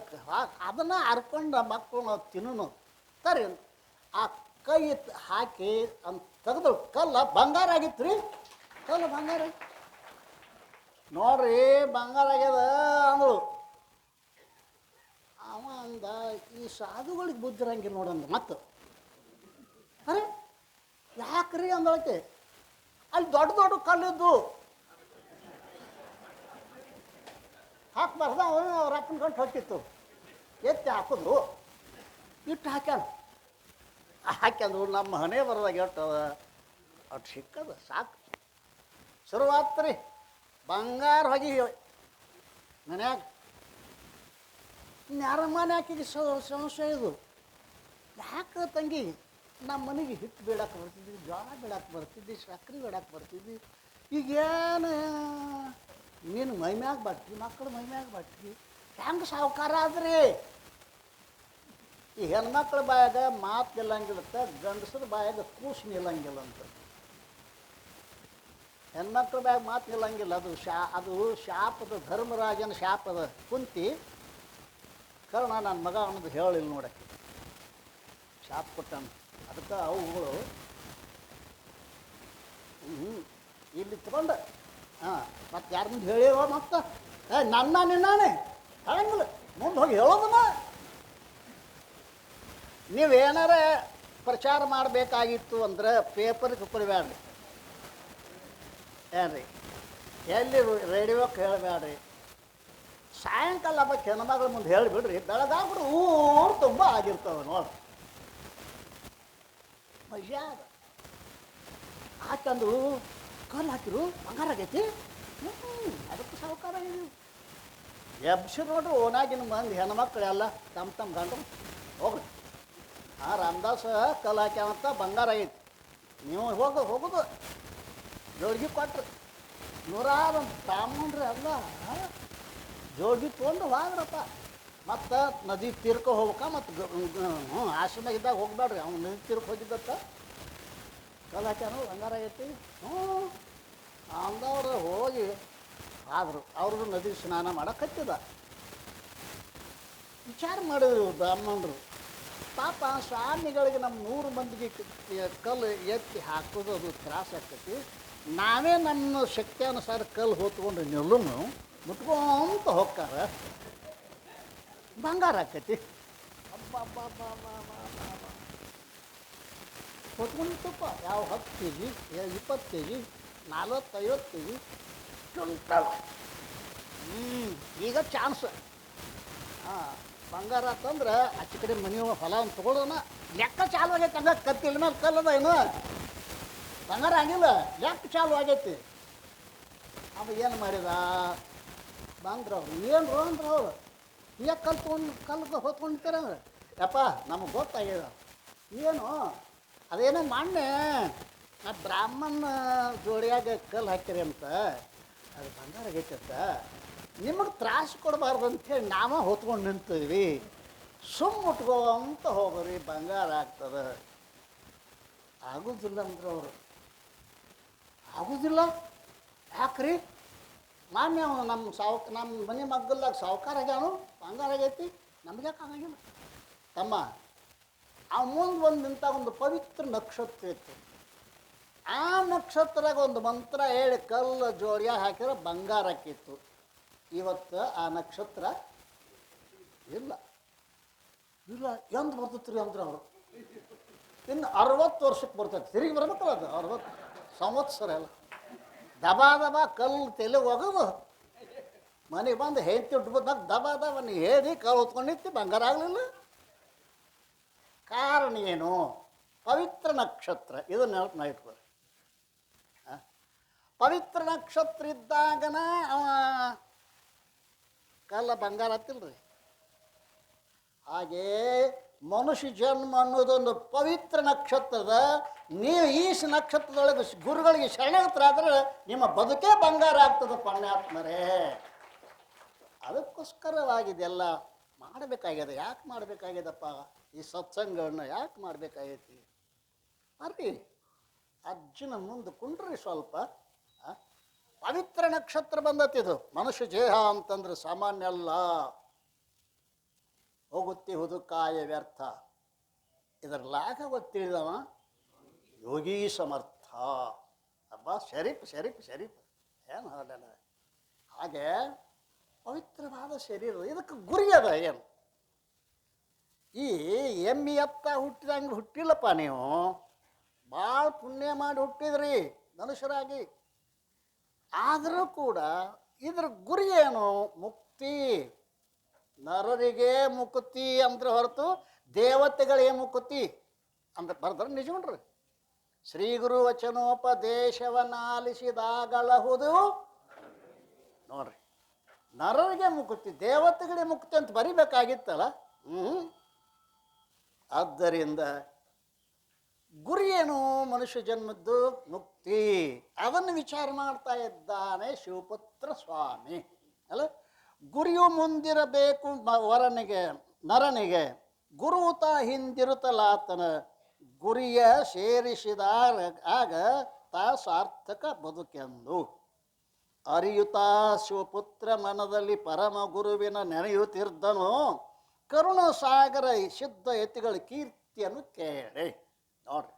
ಅದನ್ನು ಹರ್ಕೊಂಡು ಮಕ್ಕಳು ನಾವು ತಿನ್ನೋನು ತರಿ ಆ ಕೈ ಹಾಕಿ ಅಂತ ತೆಗೆದು ಕಲ್ಲ ಬಂಗಾರ ಆಗಿತ್ತು ರೀ. ಕಲ್ಲು ಬಂಗಾರ ನೋಡ್ರಿ ಬಂಗಾರ ಆಗ್ಯದ ಅಂದಳು. ಅವ ಅಂದ ಈ ಸಾಧುಗಳಿಗೆ ಬುದ್ಧಿರಂಗಿಲ್ಲ ನೋಡಂದ ಮತ್ತು ಅರೆ ಯಾಕ್ರಿ ಅಂದಳಕ್ಕೆ ಅಲ್ಲಿ ದೊಡ್ಡ ದೊಡ್ಡ ಕಲ್ಲಿದ್ದು ಹಾಕ್ಬಾರ್ದ ಅವನು ಅವ್ರು ಹಾಕಿನ ಗಂಟು ಹೊಟ್ಟಿತ್ತು ಎತ್ತಿ ಹಾಕಿದ್ರು ಇಟ್ಟು ಹಾಕ್ಯಂದ್ರು ನಮ್ಮ ಹಣೆ ಬರದಾಗ ಎಟ್ಟದ ಅಷ್ಟು ಸಿಕ್ಕದ ಸಾಕು ಶುರುವಾತ್ ರೀ ಬಂಗಾರ ಹೋಗಿ ಮನ್ಯಾಗ ಇನ್ಯಾರ ಮನೆ ಹಾಕಿಗೆ ಸಮಸ್ಯೆ ಇದು ಯಾಕೆ ತಂಗಿ ನಮ್ಮ ಮನೆಗೆ ಹಿಟ್ಟು ಬೇಡಕ್ಕೆ ಬರ್ತಿದ್ವಿ, ಜೋಳ ಬೇಡಕ್ಕೆ ಬರ್ತಿದ್ವಿ, ಸಕ್ರೆ ಬೇಡಕ್ಕೆ ಬರ್ತಿದ್ವಿ. ಈಗೇನು ನೀನು ಮೈಮ್ಯಾಗ ಬಟ್ಟಿ ಮಕ್ಕಳು ಮೈಮ್ಯಾಗ ಬಟ್ಟಿ ಹೆಂಗೆ ಸಾವುಕಾರ ಆದ್ರಿ. ಈ ಹೆಣ್ಮಕ್ಳ ಬಾಯಾಗ ಮಾತು ನಿಲ್ಲಂಗಿಲ್ಲತ್ತ, ಗಂಡಸರ ಬಾಯಾಗ ಕೂಸು ನಿಲ್ಲಂಗಿಲ್ಲ ಅಂತ. ಹೆಣ್ಮಕ್ಳ ಬಾಯಾಗ ಮಾತು ನಿಲ್ಲಂಗಿಲ್ಲ, ಅದು ಶಾಪದ ಧರ್ಮರಾಜನ ಶಾಪದ ಕುಂತಿ ಕರ್ಣ ನನ್ನ ಮಗ ಅನ್ನೋದು ಹೇಳಿಲ್ಲ ನೋಡಕ್ಕೆ ಶಾಪ ಕೊಟ್ಟಾನ. ಅದಕ್ಕೆ ಅವುಗಳು ಇಲ್ಲಿ ತಗೊಂಡು ಮತ್ತೆ ಯಾರ ಮುಂದೆ ಹೇಳಿವ ಮತ್ತೆ ನನ್ನ ನಿನ್ನಾನೆ ಹೇಳಂಗಿಲ್ಲ, ಮುಂದೆ ಹೋಗಿ ಹೇಳೋದಮ್ಮ. ನೀವೇನಾರ ಪ್ರಚಾರ ಮಾಡಬೇಕಾಗಿತ್ತು ಅಂದ್ರೆ ಪೇಪರ್ಗೆ ಕೊಡಬೇಡ್ರಿ, ಏನ್ರಿ ಎಲ್ಲಿ ರೇಡಿಯೋಕ್ಕೆ ಹೇಳಬೇಡ್ರಿ. ಸಾಯಂಕಾಲ ಹಬ್ಬ ಹೆಣ್ಮಗಳ ಮುಂದೆ ಹೇಳಿಬಿಡ್ರಿ, ಬೆಳಗಾಗ್ಬಿಡು ಊರು ತುಂಬ ಆಗಿರ್ತವೆ ನೋಡಿ. ಮಜಾ ಅದ ಹಾಕಂದು ಕಲ್ಲು ಹಾಕಿರು ಬಂಗಾರ ಆಗೈತಿ. ಅದಕ್ಕೆ ಸಾವುಕಾರ ಇದೀವಿ ಎಬ್ಸಿ ನೋಡ್ರಿ ಓನಾಗಿನ ಮಂದಿ ಹೆಣ್ಮಕ್ಳೆಲ್ಲ ತಮ್ಮ ಗಂಡು ಹೋಗ್ರಿ. ರಾಮದಾಸ ಕಲ್ಲು ಹಾಕ್ಯಾವಂತ ಬಂಗಾರ ಆಗೈತಿ, ನೀವು ಹೋಗೋದು ಜೋಡ್ಗಿ ಕೊಟ್ರಿ ನೂರಾರು ತಾಮಂಡ್ರಿ ಅಲ್ಲ ಜೋಡ್ಗಿ ತೊಗೊಂಡು ಹೋಗ್ರಪ್ಪ. ಮತ್ತು ನದಿ ತೀರ್ಕೊ ಹೋಗ್ಬೇಕ ಮತ್ತು ಆಶ್ರಮ ಇದ್ದಾಗ ಹೋಗ್ಬೇಡ್ರಿ. ಅವ್ನು ನದಿ ತೀರ್ಕ ಹೋಗಿದ್ದತ್ತ ಕಲ್ಲು ಹಾಕ್ಯಾನು ಬಂಗಾರ ಆಗೈತಿ. ಅಂದವ್ರು ಹೋಗಿ ಆದರು ಅವ್ರದ್ದು ನದಿ ಸ್ನಾನ ಮಾಡಕ್ಕೆ ವಿಚಾರ ಮಾಡಿದ್ರು ಬ್ರಾಹ್ಮಣರು. ಪಾಪ ಸ್ವಾಮಿಗಳಿಗೆ ನಮ್ಮ 100 ಮಂದಿಗೆ ಕಲ್ಲು ಎತ್ತಿ ಹಾಕೋದು ಅದು ತ್ರಾಸ ಆಗ್ತೈತಿ. ನಾವೇ ನಮ್ಮ ಶಕ್ತಿಯಾನುಸಾರ ಕಲ್ಲು ಹೊತ್ಕೊಂಡು ನಿಲ್ಲುನು ಮುಟ್ಕೊಂತ ಹೋಗ್ತಾರ, ಬಂಗಾರ ಆಕೈತಿ. ಹೊತ್ಕೊಂಡಿತ್ತಪ್ಪ ಯಾವ 10 kg 20 kg 40-50 kg ಕ್ವಿಂಟಲ್. ಈಗ ಚಾನ್ಸ್ ಬಂಗಾರ ಅಂತಂದ್ರೆ ಆಚೆ ಕಡೆ ಮನೆ ಹೊಲ ಅಂತ ತೊಗೊಳೋಣ ಲೆಕ್ಕ ಚಾಲು ಆಗೈತೆ. ಹಂಗ ಕತ್ತಿಲ್ಲ ಮೇಲೆ ಕಲ್ಲದ ಏನು ಬಂಗಾರ ಆಗಿಲ್ಲ, ಲೆಕ್ಕ ಚಾಲು ಆಗೈತಿ. ಅವ ಏನು ಮಾಡಿದ ಬಂದ್ರು ಅವ್ರು ಏನು ಅಂದ್ರೆ ಅವ್ರು ಈಗ ಕಲ್ಲು ಹೊತ್ಕೊಂಡಿರ್ತಾರ. ಯಪ್ಪ ನಮಗೆ ಗೊತ್ತಾಗ್ಯದ ಏನು ಅದೇನೋ ಮೊನ್ನೆ ಆ ಬ್ರಾಹ್ಮಣ ಜೋಡಿಯಾಗ ಕಲ್ಲು ಹಾಕಿರಿ ಅಂತ ಅದು ಬಂಗಾರ ಆಗೈತಂತ, ನಿಮಗೆ ತ್ರಾಸು ಕೊಡಬಾರ್ದು ಅಂಥೇಳಿ ನಾವೇ ಹೊತ್ಕೊಂಡು ನಿಂತೀವಿ, ಸುಮ್ಮ ಅಂತ ಹೋಗ್ರಿ ಬಂಗಾರ ಆಗ್ತದೆ. ಆಗೋದಿಲ್ಲ ಅಂದ್ರೆ ಅವರು ಆಗೋದಿಲ್ಲ ಯಾಕ್ರಿ ಮಾನ್ಯ ನಮ್ಮ ಮನೆ ಮಗ್ಗಲ್ದಾಗ ಸಾವುಕಾರ ಆಗ್ಯಾನು ಬಂಗಾರ ಆಗೈತಿ, ನಮ್ಗೆ ಯಾಕೆ ಆಗಂಗಿಲ್ಲ ತಮ್ಮ. ಆ ಮುಂದೆ ಒಂದು ಒಂದು ಪವಿತ್ರ ನಕ್ಷತ್ರ ಇತ್ತು, ಆ ನಕ್ಷತ್ರದಾಗ ಒಂದು ಮಂತ್ರ ಹೇಳಿ ಕಲ್ಲು ಜೋಡಿಯಾಗ ಹಾಕಿದ್ರೆ ಬಂಗಾರ ಹಾಕಿತ್ತು. ಇವತ್ತು ಆ ನಕ್ಷತ್ರ ಇಲ್ಲ ಎಂದು ಬರ್ತೈತ್ರಿ ಅಂದ್ರೆ ಅವರು ಇನ್ನು 60 ವರ್ಷಕ್ಕೆ ಬರ್ತೈತೆ, ತಿರುಗಿ ಬರ್ಬೇಕಲ್ಲ ಅದು 60 ಸಂವತ್ಸರ ಎಲ್ಲ. ದಬಾ ಕಲ್ಲು ತಲೆ ಹೋಗೋದು ಮನೆಗೆ ಬಂದು ಹೆಂಡತಿ ಉಟ್ಬಿಟ್ಟಾಗ ದಬಾ ನೀ ಹೇಳಿ ಕಲ್ಲು ಹೊತ್ಕೊಂಡಿತ್ತು ಬಂಗಾರ ಆಗಲಿಲ್ಲ. ಕಾರಣ ಏನು? ಪವಿತ್ರ ನಕ್ಷತ್ರ. ಇದು ನೆನಪು ಇಟ್ಕೊಳ್ಳಿ. ಪವಿತ್ರ ನಕ್ಷತ್ರ ಇದ್ದಾಗನ ಕಲ್ಲ ಬಂಗಾರ ಹತ್ತಿಲ್ರಿ. ಹಾಗೇ ಮನುಷ್ಯ ಜನ್ಮ ಅನ್ನೋದೊಂದು ಪವಿತ್ರ ನಕ್ಷತ್ರದ. ನೀವು ಈ ನಕ್ಷತ್ರದೊಳಗೆ ಗುರುಗಳಿಗೆ ಶರಣಾಗತರಾದ್ರೆ ನಿಮ್ಮ ಬದುಕೇ ಬಂಗಾರ ಆಗ್ತದೆ ಪುಣ್ಯಾತ್ಮರೇ. ಅದಕ್ಕೋಸ್ಕರವಾಗಿದೆಲ್ಲ ಮಾಡಬೇಕಾಗ್ಯದ. ಯಾಕೆ ಮಾಡಬೇಕಾಗ್ಯದಪ್ಪ ಈ ಸತ್ಸಂಗಗಳನ್ನ ಯಾಕೆ ಮಾಡಬೇಕಾಗೈತಿ? ಬರ್ರಿ ಅಜ್ಜನ ಮುಂದೆ ಕುಂಡ್ರಿ ಸ್ವಲ್ಪ. ಪವಿತ್ರ ನಕ್ಷತ್ರ ಬಂದತ್ತಿದು. ಮನುಷ್ಯ ದೇಹ ಅಂತಂದ್ರೆ ಸಾಮಾನ್ಯ ಅಲ್ಲ. ಹೋಗುತ್ತಿಹುದು ಕಾಯ ವ್ಯರ್ಥ. ಇದರ ಲಾಘ ಗೊತ್ತಿಳಿದವ ಯೋಗಿ ಸಮರ್ಥ. ಅಬ್ಬಾ ಶರೀಫ್ ಶರೀಫ್ ಶರೀಫ್ ಏನು ಹೊರಡಲ್ಲ. ಹಾಗೆ ಪವಿತ್ರವಾದ ಶರೀರ, ಇದಕ್ಕೆ ಗುರಿ ಅದ ಏನು? ಈ ಎಮ್ಮಿ ಎತ್ತ ಹುಟ್ಟಿದಂಗೆ ಹುಟ್ಟಿಲ್ಲಪ್ಪ ನೀವು. ಭಾಳ ಪುಣ್ಯ ಮಾಡಿ ಹುಟ್ಟಿದ್ರಿ ಮನುಷ್ಯರಾಗಿ. ಆದರೂ ಕೂಡ ಇದ್ರ ಗುರಿ ಏನು? ಮುಕ್ತಿ. ನರರಿಗೆ ಮುಕ್ತಿ ಅಂದ್ರೆ ಹೊರತು ದೇವತೆಗಳೇ ಮುಕ್ತಿ ಅಂತ ಬರ್ದ್ರೆ ನಿಜವನ್ರಿ. ಶ್ರೀ ಗುರು ವಚನೋಪದೇಶವನ್ನಾಲಿಸಿದಾಗಳಹುದು ನೋಡ್ರಿ. ನರರಿಗೆ ಮುಕ್ತಿ, ದೇವತೆಗಳೇ ಮುಕ್ತಿ ಅಂತ ಬರಿಬೇಕಾಗಿತ್ತಲ್ಲ. ಆದ್ದರಿಂದ ಗುರಿ ಏನು? ಮನುಷ್ಯ ಜನ್ಮದ್ದು ಮುಕ್ತಿ. ಅದನ್ನು ವಿಚಾರ ಮಾಡ್ತಾ ಇದ್ದಾನೆ ಶಿವಪುತ್ರ ಸ್ವಾಮಿ ಅಲ್ಲ. ಗುರಿಯು ಮುಂದಿರಬೇಕು ನರನಿಗೆ, ಗುರುತ ಹಿಂದಿರುತ್ತಲಾತನ ಗುರಿಯ ಸೇರಿಸಿದಾಗ ಆಗ ತಾ ಸಾರ್ಥಕ ಬದುಕೆಂದು ಅರಿಯುತ್ತಾ ಶಿವಪುತ್ರ ಮನದಲ್ಲಿ ಪರಮ ಗುರುವಿನ ನೆನೆಯುತ್ತಿರ್ದನು. ಕರುಣ ಸಾಗರ ಸಿದ್ಧ ಯತಿಗಳ ಕೀರ್ತಿಯನ್ನು ಕೇಳಿ ನೋಡ್ರಿ.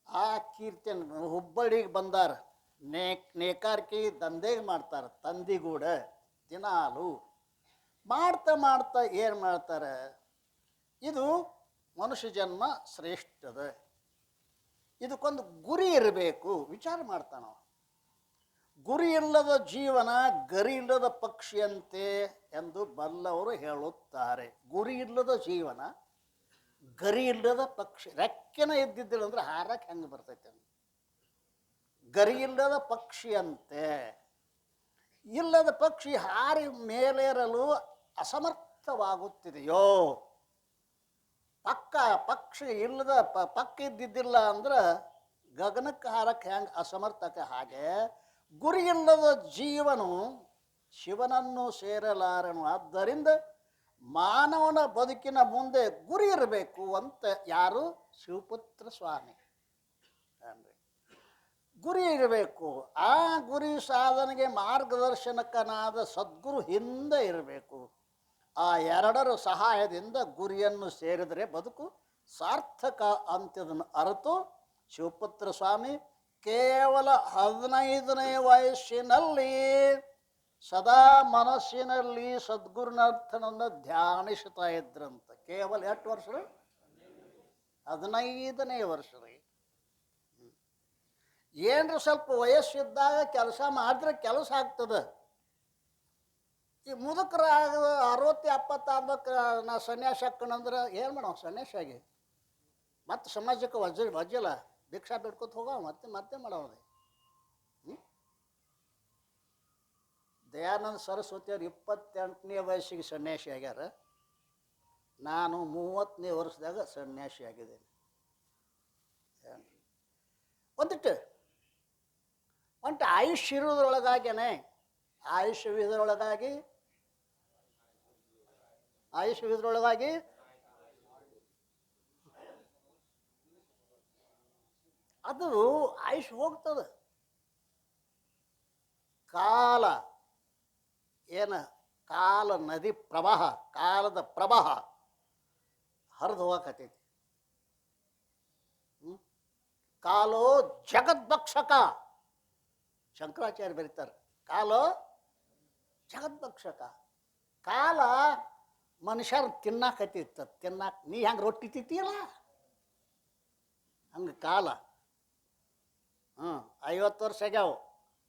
ಆ ಕೀರ್ತಿಯನ್ನು ಹುಬ್ಬಳ್ಳಿಗೆ ಬಂದಾರ, ನೇಕಾರಿಕೆ ದಂಧೆಗೆ ಮಾಡ್ತಾರೆ ತಂದಿಗೂಡ. ದಿನಾಲು ಮಾಡ್ತಾ ಏನು ಮಾಡ್ತಾರೆ? ಇದು ಮನುಷ್ಯ ಜನ್ಮ ಶ್ರೇಷ್ಠದ, ಇದಕ್ಕೊಂದು ಗುರಿ ಇರಬೇಕು. ವಿಚಾರ ಮಾಡ್ತಾನ. ಗುರಿ ಇಲ್ಲದ ಜೀವನ ಗರಿ ಇಲ್ಲದ ಪಕ್ಷಿಯಂತೆ ಎಂದು ಬಲ್ಲವರು ಹೇಳುತ್ತಾರೆ. ಗುರಿ ಇಲ್ಲದ ಜೀವನ ಗರಿ ಇಲ್ಲದ ಪಕ್ಷಿ. ರೆಕ್ಕೆನ ಇದ್ದಿದ್ದಿಲ್ಲ ಅಂದ್ರೆ ಹಾರಕ್ಕೆ ಹೆಂಗೆ ಬರ್ತೈತೆ? ಗರಿ ಇಲ್ಲದ ಪಕ್ಷಿಯಂತೆ. ಇಲ್ಲದ ಪಕ್ಷಿ ಹಾರಿ ಮೇಲೇರಲು ಅಸಮರ್ಥವಾಗುತ್ತಿದೆಯೋ? ಪಕ್ಷಿ ಇಲ್ಲದ ಪಕ್ಕ ಇದ್ದಿದ್ದಿಲ್ಲ ಅಂದ್ರೆ ಗಗನಕ್ಕೆ ಹಾರಕ್ಕೆ ಹೆಂಗೆ ಅಸಮರ್ಥಕ, ಹಾಗೆ ಗುರಿ ಇಲ್ಲದ ಜೀವನು ಶಿವನನ್ನು ಸೇರಲಾರನು. ಆದ್ದರಿಂದ ಮಾನವನ ಬದುಕಿನ ಮುಂದೆ ಗುರಿ ಇರಬೇಕು ಅಂತ ಯಾರು? ಶಿವಪುತ್ರ ಸ್ವಾಮಿ ಅನ್ರಿ. ಗುರಿ ಇರಬೇಕು. ಆ ಗುರಿ ಸಾಧನೆಗೆ ಮಾರ್ಗದರ್ಶನಕನಾದ ಸದ್ಗುರು ಹಿಂದೆ ಇರಬೇಕು. ಆ ಎರಡರ ಸಹಾಯದಿಂದ ಗುರಿಯನ್ನು ಸೇರಿದರೆ ಬದುಕು ಸಾರ್ಥಕ ಅಂತ್ಯದನ್ನು ಅರಿತು ಶಿವಪುತ್ರ ಸ್ವಾಮಿ ಕೇವಲ 15ನೇ ವಯಸ್ಸಿನಲ್ಲಿ ಸದಾ ಮನಸ್ಸಿನಲ್ಲಿ ಸದ್ಗುರುನಾಥನನ್ನು ಧ್ಯಾನಿಸ್ತಾ ಇದ್ರಂತ. ಕೇವಲ ಎಷ್ಟು ವರ್ಷ? 15ನೇ ವರ್ಷ ರೀ. ಏನ್ರ ಸ್ವಲ್ಪ ವಯಸ್ಸಿದ್ದಾಗ ಕೆಲಸ ಮಾಡಿದ್ರೆ ಕೆಲಸ ಆಗ್ತದೆ. ಈ ಮುದುಕರಾಗ 60-70 ಆಗ್ಬೇಕು ನಾ ಸನ್ಯಾಸ ಹಾಕೋಣಂದ್ರೆ ಏನು ಮಾಡೋ? ಸನ್ಯಾಸಾಗಿ ಮತ್ತೆ ಸಮಾಜಕ್ಕೆ ವಜ್ಜಲ್ಲ, ಭಿಕ್ಷಾ ಬಿಡ್ಕೊತ ಹೋಗೋ, ಮತ್ತೆ ಮಾಡೋದು. ದಯಾನಂದ ಸರಸ್ವತಿಯವ್ರು 28ನೇ ವಯಸ್ಸಿಗೆ ಸನ್ಯಾಸಿ ಆಗ್ಯಾರ. ನಾನು 30ನೇ ವರ್ಷದಾಗ ಸನ್ಯಾಸಿ ಆಗಿದ್ದೇನೆ. ಒಂದಿಟ್ಟು ಆಯುಷ್ಯ ಇರೋದ್ರೊಳಗಾಗೇನೆ, ಆಯುಷ್ಯವಿದ್ರೊಳಗಾಗಿ ಅದು ಆಯುಷ್ ಹೋಗ್ತದೆ. ಕಾಲ ಕಾಲ ನದಿ ಪ್ರವಾಹ, ಕಾಲದ ಪ್ರವಾಹ ಹರಿದು ಹೋಗಕತ್ತೈತಿ. ಕಾಲೋ ಜಗದ್ಭಕ್ಷಕ, ಶಂಕರಾಚಾರ್ಯ ಬರೀತಾರೆ. ಕಾಲೋ ಜಗದ್ಭಕ್ಷಕ. ಕಾಲ ಮನುಷ್ಯರು ತಿನ್ನಾಕತ್ತಿತ್ತ, ನೀ ಹೆಂಗೆ ರೊಟ್ಟಿ ತಿಂತೀಯಲ್ಲ ಹಂಗೆ ಕಾಲ. 50 ವರ್ಷ ಆಗ್ಯಾವ,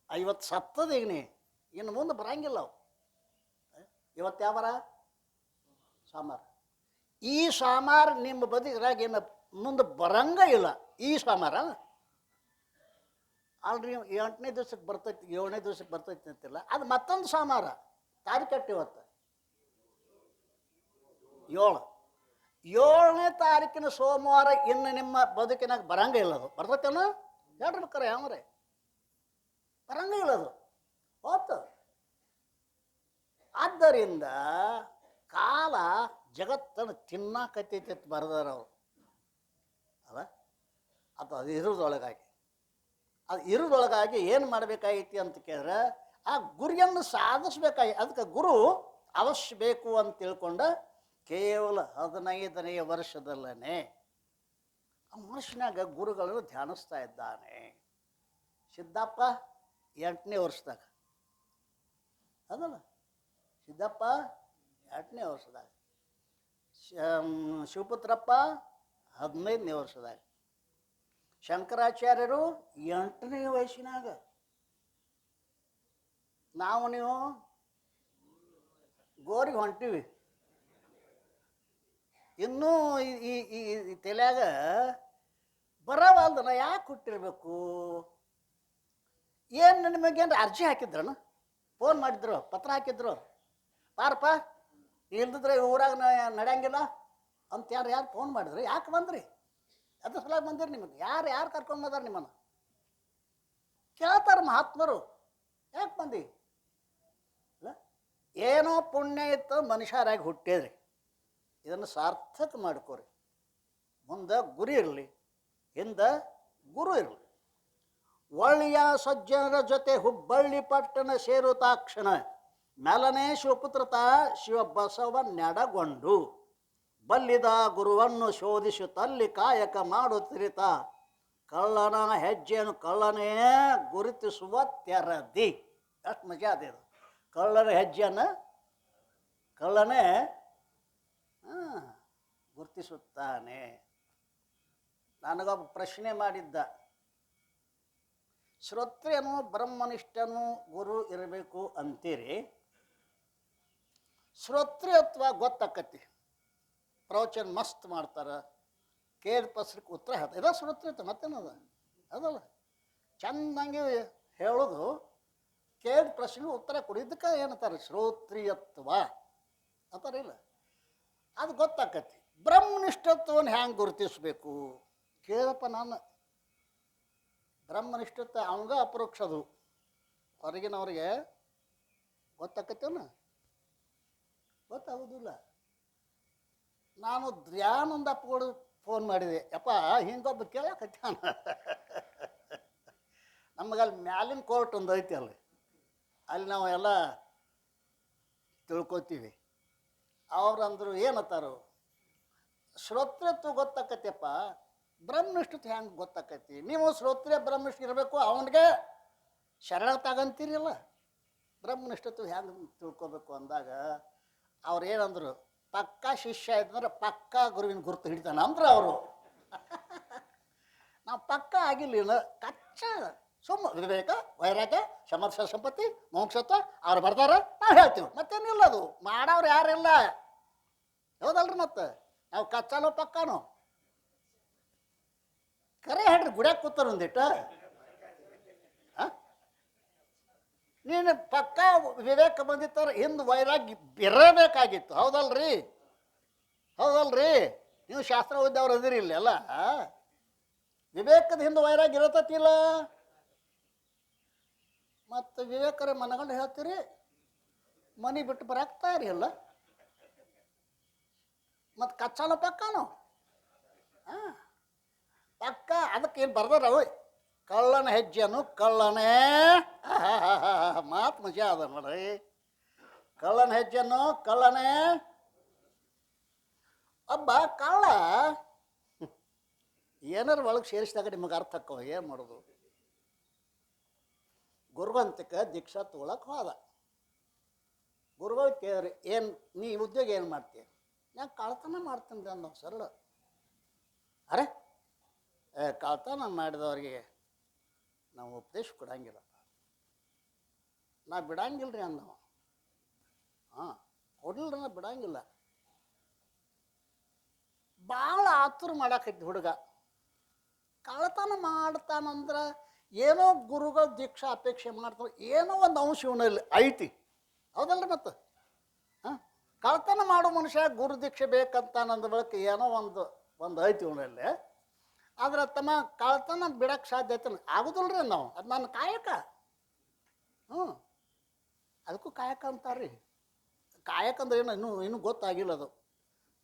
50 ಸತ್ತದ. ಈಗ ಇನ್ನು ಮುಂದೆ ಬರಂಗಿಲ್ಲ ಅವು. ಇವತ್ತು ಯಾವಾರ? ಸೋಮವಾರ. ಈ ಸೋಮವಾರ ನಿಮ್ಮ ಬದುಕಿರಾಗ ಇನ್ನು ಮುಂದೆ ಬರಂಗ ಇಲ್ಲ. ಈ ಸೋಮವಾರ ಅಲ್ರಿ 8ನೇ ದಿವ್ಸಕ್ಕೆ ಬರ್ತೈತಿ, 7ನೇ ದಿವ್ಸಕ್ಕೆ ಬರ್ತೈತಿ ಅಂತಿಲ್ಲ. ಅದು ಮತ್ತೊಂದು ಸೋಮವಾರ. ತಾರೀಖು ಇವತ್ತು 7ನೇ ತಾರೀಕಿನ ಸೋಮವಾರ ಇನ್ನು ನಿಮ್ಮ ಬದುಕಿನಾಗ ಬರಂಗ ಇಲ್ಲದು. ಬರ್ತೈತೇನು ಹೇಳ್ಬೇಕಾರೆ ಯಾವ್ರೆ? ಬರಂಗ ಇಲ್ಲದು, ಹೋತು. ಆದ್ದರಿಂದ ಕಾಲ ಜಗತ್ತನ್ನು ತಿನ್ನಾಕತ್ತೈತಿ ಬರೆದಾರ ಅವರು ಅಲ್ಲ. ಅದು ಇರೋದ್ರೊಳಗಾಗಿ ಅದು ಇರೋದ್ರೊಳಗಾಗಿ ಏನು ಮಾಡಬೇಕಾಗೈತಿ ಅಂತ ಕೇಳಿದ್ರೆ ಆ ಗುರಿಯನ್ನು ಸಾಧಿಸ್ಬೇಕಾಗಿ ಅದಕ್ಕೆ ಗುರು ಅವಶ್ಯ ಬೇಕು ಅಂತ ತಿಳ್ಕೊಂಡ ಕೇವಲ 15ನೇ ವರ್ಷದಲ್ಲೇ ಆ ಮನುಷ್ಯನಾಗ ಗುರುಗಳನ್ನು ಧ್ಯಾನಿಸ್ತಾ ಇದ್ದಾನೆ. ಸಿದ್ದಪ್ಪ 8ನೇ ವರ್ಷದಾಗ ಅದಲ್ಲ, ಸಿದ್ದಪ್ಪ 8ನೇ ವರ್ಷದಾಗ, ಶಿವಪುತ್ರಪ್ಪ 15ನೇ ವರ್ಷದಾಗ, ಶಂಕರಾಚಾರ್ಯರು 8ನೇ ವಯಸ್ಸಿನಾಗ, ನಾವು ನೀವು ಗೋರಿಗೆ ಹೊಂಟಿವಿ. ಇನ್ನೂ ಈ ತಲೆಯಾಗ ಬರವಲ್ದನ ಯಾಕೆ ಹುಟ್ಟಿರ್ಬೇಕು? ಏನು ನಿಮಗೇನು ಅರ್ಜಿ ಹಾಕಿದ್ರನ, ಫೋನ್ ಮಾಡಿದ್ರು, ಪತ್ರ ಹಾಕಿದ್ರು, ಪಾರಪ್ಪ ಇಲ್ದಿದ್ರೆ ಊರಾಗ ನಡೆಯಂಗಿಲ್ಲ ಅಂತ ಯಾರು ಫೋನ್ ಮಾಡಿದ್ರು? ಯಾಕೆ ಬಂದ್ರಿ? ಅದ್ರ ಸಲ ಬಂದಿರಿ? ನಿಮಗೆ ಯಾರು ಕರ್ಕೊಂಡು ಬಂದಾರ ನಿಮ್ಮನ್ನು? ಕೇಳ್ತಾರೆ ಮಹಾತ್ಮರು, ಯಾಕೆ ಬಂದಿ? ಇಲ್ಲ ಏನೋ ಪುಣ್ಯ ಇತ್ತು ಮನುಷ್ಯರಾಗಿ ಹುಟ್ಟಿದ್ರಿ, ಇದನ್ನು ಸಾರ್ಥಕ ಮಾಡ್ಕೋರಿ. ಮುಂದೆ ಗುರಿ ಇರಲಿ, ಹಿಂದೆ ಗುರು ಇರಲಿ. ಒಳ್ಳೆಯ ಸಜ್ಜನರ ಜೊತೆ ಹುಬ್ಬಳ್ಳಿ ಪಟ್ಟಣ ಸೇರುತ್ತಾಕ್ಷಣ ಮೆಲನೆ ಶಿವಪುತ್ರತ ಶಿವ ಬಸವ ನೆಡಗೊಂಡು ಬಲ್ಲಿದ ಗುರುವನ್ನು ಶೋಧಿಸುತ್ತಲ್ಲಿ ಕಾಯಕ ಮಾಡುತ್ತಿರಿತ ಕಳ್ಳನ ಹೆಜ್ಜೆಯನ್ನು ಕಳ್ಳನೇ ಗುರುತಿಸುವ ತೆರದಿ. ಎಷ್ಟು ಮಜಾ ಅದೇದು. ಕಳ್ಳನ ಹೆಜ್ಜೆಯನ್ನು ಕಳ್ಳನೇ ಗುರುತಿಸುತ್ತಾನೆ. ನನಗೊಬ್ಬ ಪ್ರಶ್ನೆ ಮಾಡಿದ್ದ, ಶ್ರೋತ್ರಿಯನು ಬ್ರಹ್ಮನಿಷ್ಠನು ಗುರು ಇರಬೇಕು ಅಂತೀರಿ, ಶ್ರೋತ್ರಿಯತ್ವ ಗೊತ್ತಾಕತಿ, ಪ್ರವಚನ ಮಸ್ತ್ ಮಾಡ್ತಾರೆ, ಕೇಳಿದ ಪ್ರಶ್ನೆಗೆ ಉತ್ತರ ಹೇಳ್ತಾರೆ, ಇದ ಶ್ರೋತ್ರಿಯತ್ವ ಮತ್ತೇನದ ಅದಲ್ಲ. ಚೆಂದಂಗೆ ಹೇಳೋದು, ಕೇಳಿದ ಪ್ರಶ್ನೆಗೆ ಉತ್ತರ ಕೊಡಿದ್ದಕ್ಕೆ ಏನಂತಾರೆ ಶ್ರೋತ್ರಿಯತ್ವ ಅಂತಾರೆ. ಇಲ್ಲ ಅದು ಗೊತ್ತಾಕತಿ. ಬ್ರಹ್ಮನಿಷ್ಠತ್ವವನ್ನು ಹ್ಯಾಂಗೆ ಗುರುತಿಸ್ಬೇಕು ಕೇಳಪ್ಪ. ನಾನು ಬ್ರಹ್ಮನಿಷ್ಠತ್ವ ಅವಂಗ ಅಪರೋಕ್ಷದು, ಹೊರಗಿನವ್ರಿಗೆ ಗೊತ್ತಾಕತ್ತೇನ? ಗೊತ್ತಾಗೋದಿಲ್ಲ. ನಾನು ಧ್ಯಾನೊಂದು ಅಪ್ಪಗಳು ಫೋನ್ ಮಾಡಿದೆ, ಯಪ್ಪ ಹಿಂಗೊಬ್ಬ ಕೇಳಕತ್ತಾನ, ನಮಗಲ್ಲಿ ಮ್ಯಾಲಿನ ಕೋರ್ಟ್ ಒಂದು ಐತಿ, ಅಲ್ಲಿ ನಾವು ಎಲ್ಲ ತಿಳ್ಕೊತೀವಿ. ಅವ್ರಂದ್ರು ಏನತ್ತಾರು, ಶ್ರೋತ್ರಿಯತ್ವ ಗೊತ್ತಾಕತ್ತಪ್ಪ, ಬ್ರಹ್ಮನಿಷ್ಠತ್ವ ಹೆಂಗೆ ಗೊತ್ತಾಕತಿ? ನೀವು ಶ್ರೋತ್ರಿಯ ಬ್ರಹ್ಮನಿಷ್ಠ ಇರಬೇಕು, ಅವನಿಗೆ ಶರಣ ತಗಂತೀರಿಲ್ಲ, ಬ್ರಹ್ಮನಿಷ್ಠತ್ವ ಹೆಂಗೆ ತಿಳ್ಕೊಬೇಕು ಅಂದಾಗ ಅವ್ರು ಏನಂದ್ರು, ಪಕ್ಕಾ ಶಿಷ್ಯ ಇದ್ದಂದ್ರೆ ಪಕ್ಕಾ ಗುರುವಿನ ಗುರುತು ಹಿಡಿತಾನ ಅಂದ್ರೆ ಅವರು. ನಾವು ಪಕ್ಕಾ ಆಗಿಲ್ಲ, ಕಚ್ಚ ಸುಮ್ಮ ವಿವೇಕ ವೈರಾಗ್ಯ ಸಮರ್ಥ ಸಂಪತ್ತಿ ಮೋಕ್ಷತ್ವ ಅವ್ರು ಬರ್ತಾರ, ನಾವು ಹೇಳ್ತೀವಿ, ಮತ್ತೇನಿಲ್ಲ. ಅದು ಮಾಡೋರು ಯಾರಿಲ್ಲ, ಹೌದಲ್ರಿ? ಮತ್ತೆ ನಾವು ಕಚ್ಚಾನೋ ಪಕ್ಕಾನೋ ಕರೆ ಹೇಳ್ರಿ. ಗುಡ್ಯಾಗ ಕೂತಾರ ಒಂದಿಟ್ಟ, ನೀನು ಪಕ್ಕ ವಿವೇಕ ಬಂದಿತ್ತಾರ ಹಿಂದೆ ವೈರಾಗ್ಯ ಇರಬೇಕಾಗಿತ್ತು, ಹೌದಲ್ರಿ? ಹೌದಲ್ರಿ? ನೀವು ಶಾಸ್ತ್ರ ಓದ್ದವ್ರು ಅದಿರಿ ಇಲ್ಲೆಲ್ಲ. ವಿವೇಕದ ಹಿಂದೆ ವೈರಾಗ್ಯ ಇರತ್ತಿಲ್ಲ, ಮತ್ತು ವಿವೇಕರೇ ಮನಗಂಡು ಹೇಳ್ತೀರಿ, ಮನೆ ಬಿಟ್ಟು ಬರಾಕ್ತಾ ಇರಿ ಅಲ್ಲ. ಮತ್ತು ಕಚ್ಚಾನೋ ಪಕ್ಕಾನೋ ಪಕ್ಕ. ಅದಕ್ಕೆ ಏನು ಬರ್ದಾರ, ಕಳ್ಳನ ಹೆಜ್ಜೆನು ಕಳ್ಳನೇ, ಮಾತು ಮಜಾ ಅದ ನೋಡ್ರಿ. ಕಳ್ಳನ ಹೆಜ್ಜೆನು ಕಳ್ಳನೇ. ಒಬ್ಬ ಕಳ್ಳ ಏನಾರು ಒಳಗೆ ಸೇರಿಸಿದಾಗ ನಿಮಗೆ ಅರ್ಥ ಅಕ್ಕವ, ಏನು ಮಾಡೋದು? ಗುರುವಂತಕ್ಕೆ ದೀಕ್ಷಾ ತೊಗೊಳಕ್ಕೆ ಹೋದ. ಗುರುಗಳು ಕೇಳ್ರಿ, ಏನು ನೀ ಉದ್ಯೋಗ ಏನು ಮಾಡ್ತೀಯ? ನಾನು ಕಳ್ತನ ಮಾಡ್ತೀನಿ ಅನ್ನೋ ಸರಳ. ಅರೆ ಕಳ್ತನ ಮಾಡಿದವ್ರಿಗೆ ನಾವು ಉಪದೇಶ ಕೊಡಂಗಿಲ್ಲಪ್ಪ, ನಾ ಬಿಡಂಗಿಲ್ಲ ರೀ ಅಂದವ. ಕೊಡ್ಲಿಲ್ಲ, ನಾ ಬಿಡಂಗಿಲ್ಲ. ಭಾಳ ಆತುರ ಮಾಡಾಕೈತಿ ಹುಡುಗ. ಕಳ್ತನ ಮಾಡ್ತಾನಂದ್ರೆ ಏನೋ ಗುರುಗಳು ದೀಕ್ಷಾ ಅಪೇಕ್ಷೆ ಮಾಡ್ತಾರೆ, ಏನೋ ಒಂದು ಅಂಶ ಇವನಲ್ಲಿ ಐತಿ, ಹೌದಲ್ರಿ? ಮತ್ತು ಕಳ್ತನ ಮಾಡೋ ಮನುಷ್ಯ ಗುರು ದೀಕ್ಷೆ ಬೇಕಂತಾನಂದ ಬಳಕೆ ಏನೋ ಒಂದು ಐತಿ ಇವನಲ್ಲಿ. ಆದ್ರೆ ತಮ್ಮ ಕಳ್ತನ ಬಿಡಕ್ಕೆ ಸಾಧ್ಯತೆ ಆಗೋದಿಲ್ರಿ. ನಾವು ಅದು ನನ್ನ ಕಾಯಕ. ಅದಕ್ಕೂ ಕಾಯಕ ಅಂತಾರ್ರಿ. ಕಾಯಕ ಅಂದ್ರೆ ಏನು ಇನ್ನೂ ಗೊತ್ತಾಗಿಲ್ಲ. ಅದು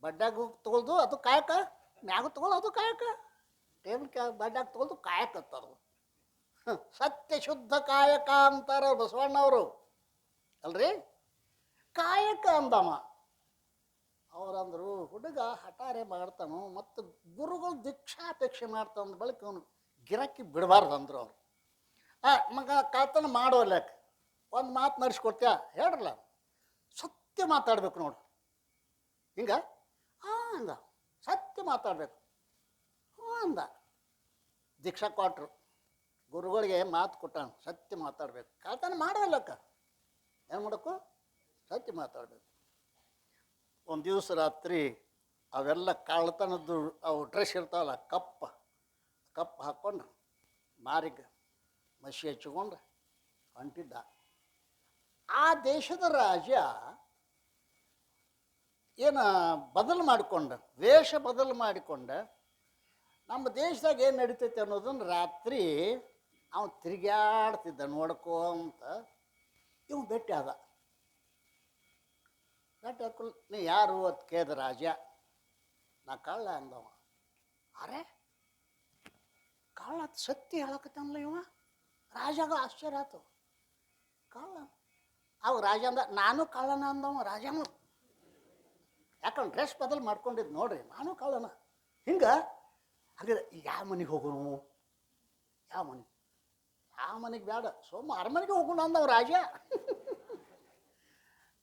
ಬಡ್ಡ್ಯಾಗ ತೊಗೊಳ್ದು ಅದು ಕಾಯಕ, ಮ್ಯಾಗ ತೊಗೊಳ್ಳೋದು ಅದು ಕಾಯಕ, ಟೇಬಲ್ ಬಡ್ಡ್ಯಾಗ ತೊಗೊಳ್ದು ಕಾಯಕ ಅಂತದು. ಸತ್ಯ ಶುದ್ಧ ಕಾಯಕ ಅಂತಾರ ಬಸವಣ್ಣವರು ಅಲ್ರಿ. ಕಾಯಕ ಅಂದವ. ಅವ್ರಂದ್ರು ಹುಡುಗ ಹಠಾರೆ ಮಾಡ್ತಾನು ಮತ್ತು ಗುರುಗಳು ದೀಕ್ಷಾಪೇಕ್ಷೆ ಮಾಡ್ತಾನ ಬಳಿಕ ಅವನು ಗಿರಕ್ಕಿ ಬಿಡಬಾರ್ದು ಅಂದ್ರು ಅವರು. ಮಗ ಕಳ್ತನ ಮಾಡೋಲ್ಯಾಕ ಒಂದು ಮಾತು ನಡೆಸ್ಕೊಡ್ತೀಯ ಹೇಳ್ರಲ್ಲ, ಸತ್ಯ ಮಾತಾಡ್ಬೇಕು ನೋಡು ಹಿಂಗ ಅಂದ. ಸತ್ಯ ಮಾತಾಡ್ಬೇಕು ಅಂದ. ದೀಕ್ಷಾ ಕೊಟ್ರು, ಗುರುಗಳಿಗೆ ಮಾತು ಕೊಟ್ಟಾನ ಸತ್ಯ ಮಾತಾಡ್ಬೇಕು. ಕಳ್ತನ ಮಾಡೋಲ್ಲಕ್ಕ ಏನು ಮಾಡಬೇಕು, ಸತ್ಯ ಮಾತಾಡ್ಬೇಕು. ಒಂದು ದಿವಸ ರಾತ್ರಿ ಅವೆಲ್ಲ ಕಳ್ತನದ್ದು ಅವು ಡ್ರೆಸ್ ಇರ್ತಾವಲ್ಲ ಕಪ್ಪ ಹಾಕ್ಕೊಂಡು ಮಾರಿಗೆ ಮಸಿ ಹಚ್ಚಿಕೊಂಡು ಹೊಂಟಿದ್ದ. ಆ ದೇಶದ ರಾಜ ಏನು ಬದಲು ಮಾಡಿಕೊಂಡ, ವೇಷ ಬದಲು ಮಾಡಿಕೊಂಡ. ನಮ್ಮ ದೇಶದಾಗ ಏನು ನಡೀತೈತೆ ಅನ್ನೋದನ್ನು ರಾತ್ರಿ ಅವನು ತಿರುಗಾಡ್ತಿದ್ದ ನೋಡ್ಕೊಂತ. ಇವು ಭೇಟಿ ಆದ. ಭೇಟಿ ಹಾಕಲ್ ನೀ ಯಾರು ಅಂತ ಕೇಳಿದ ರಾಜ. ನಾ ಕಳ್ಳ ಅಂದವ. ಅರೆ ಕಳ್ಳ ಸತ್ಯ ಹೇಳಕತ್ತಲ್ಲ ಇವ. ರಾಜಾಗ ಆಶ್ಚರ್ಯ ಆಯ್ತು. ಕಳ್ಳ ಅವ ರಾಜ ಅಂದ, ನಾನು ಕಳ್ಳನ ಅಂದವ ರಾಜನು. ಯಾಕಂದ್ರೆ ಡ್ರೆಸ್ ಬದಲು ಮಾಡ್ಕೊಂಡಿದ್ದು ನೋಡ್ರಿ, ನಾನು ಕಳ್ಳನ. ಹಿಂಗೆ ಹಾಗಾದ್ರೆ ಯಾವ ಮನೆಗೆ ಹೋಗೋನು, ಯಾವ ಮನೆಗೆ ಬೇಡ, ಸೋಮ ಅರಮನೆಗೆ ಹೋಗೋಣ ಅಂದವ ರಾಜ.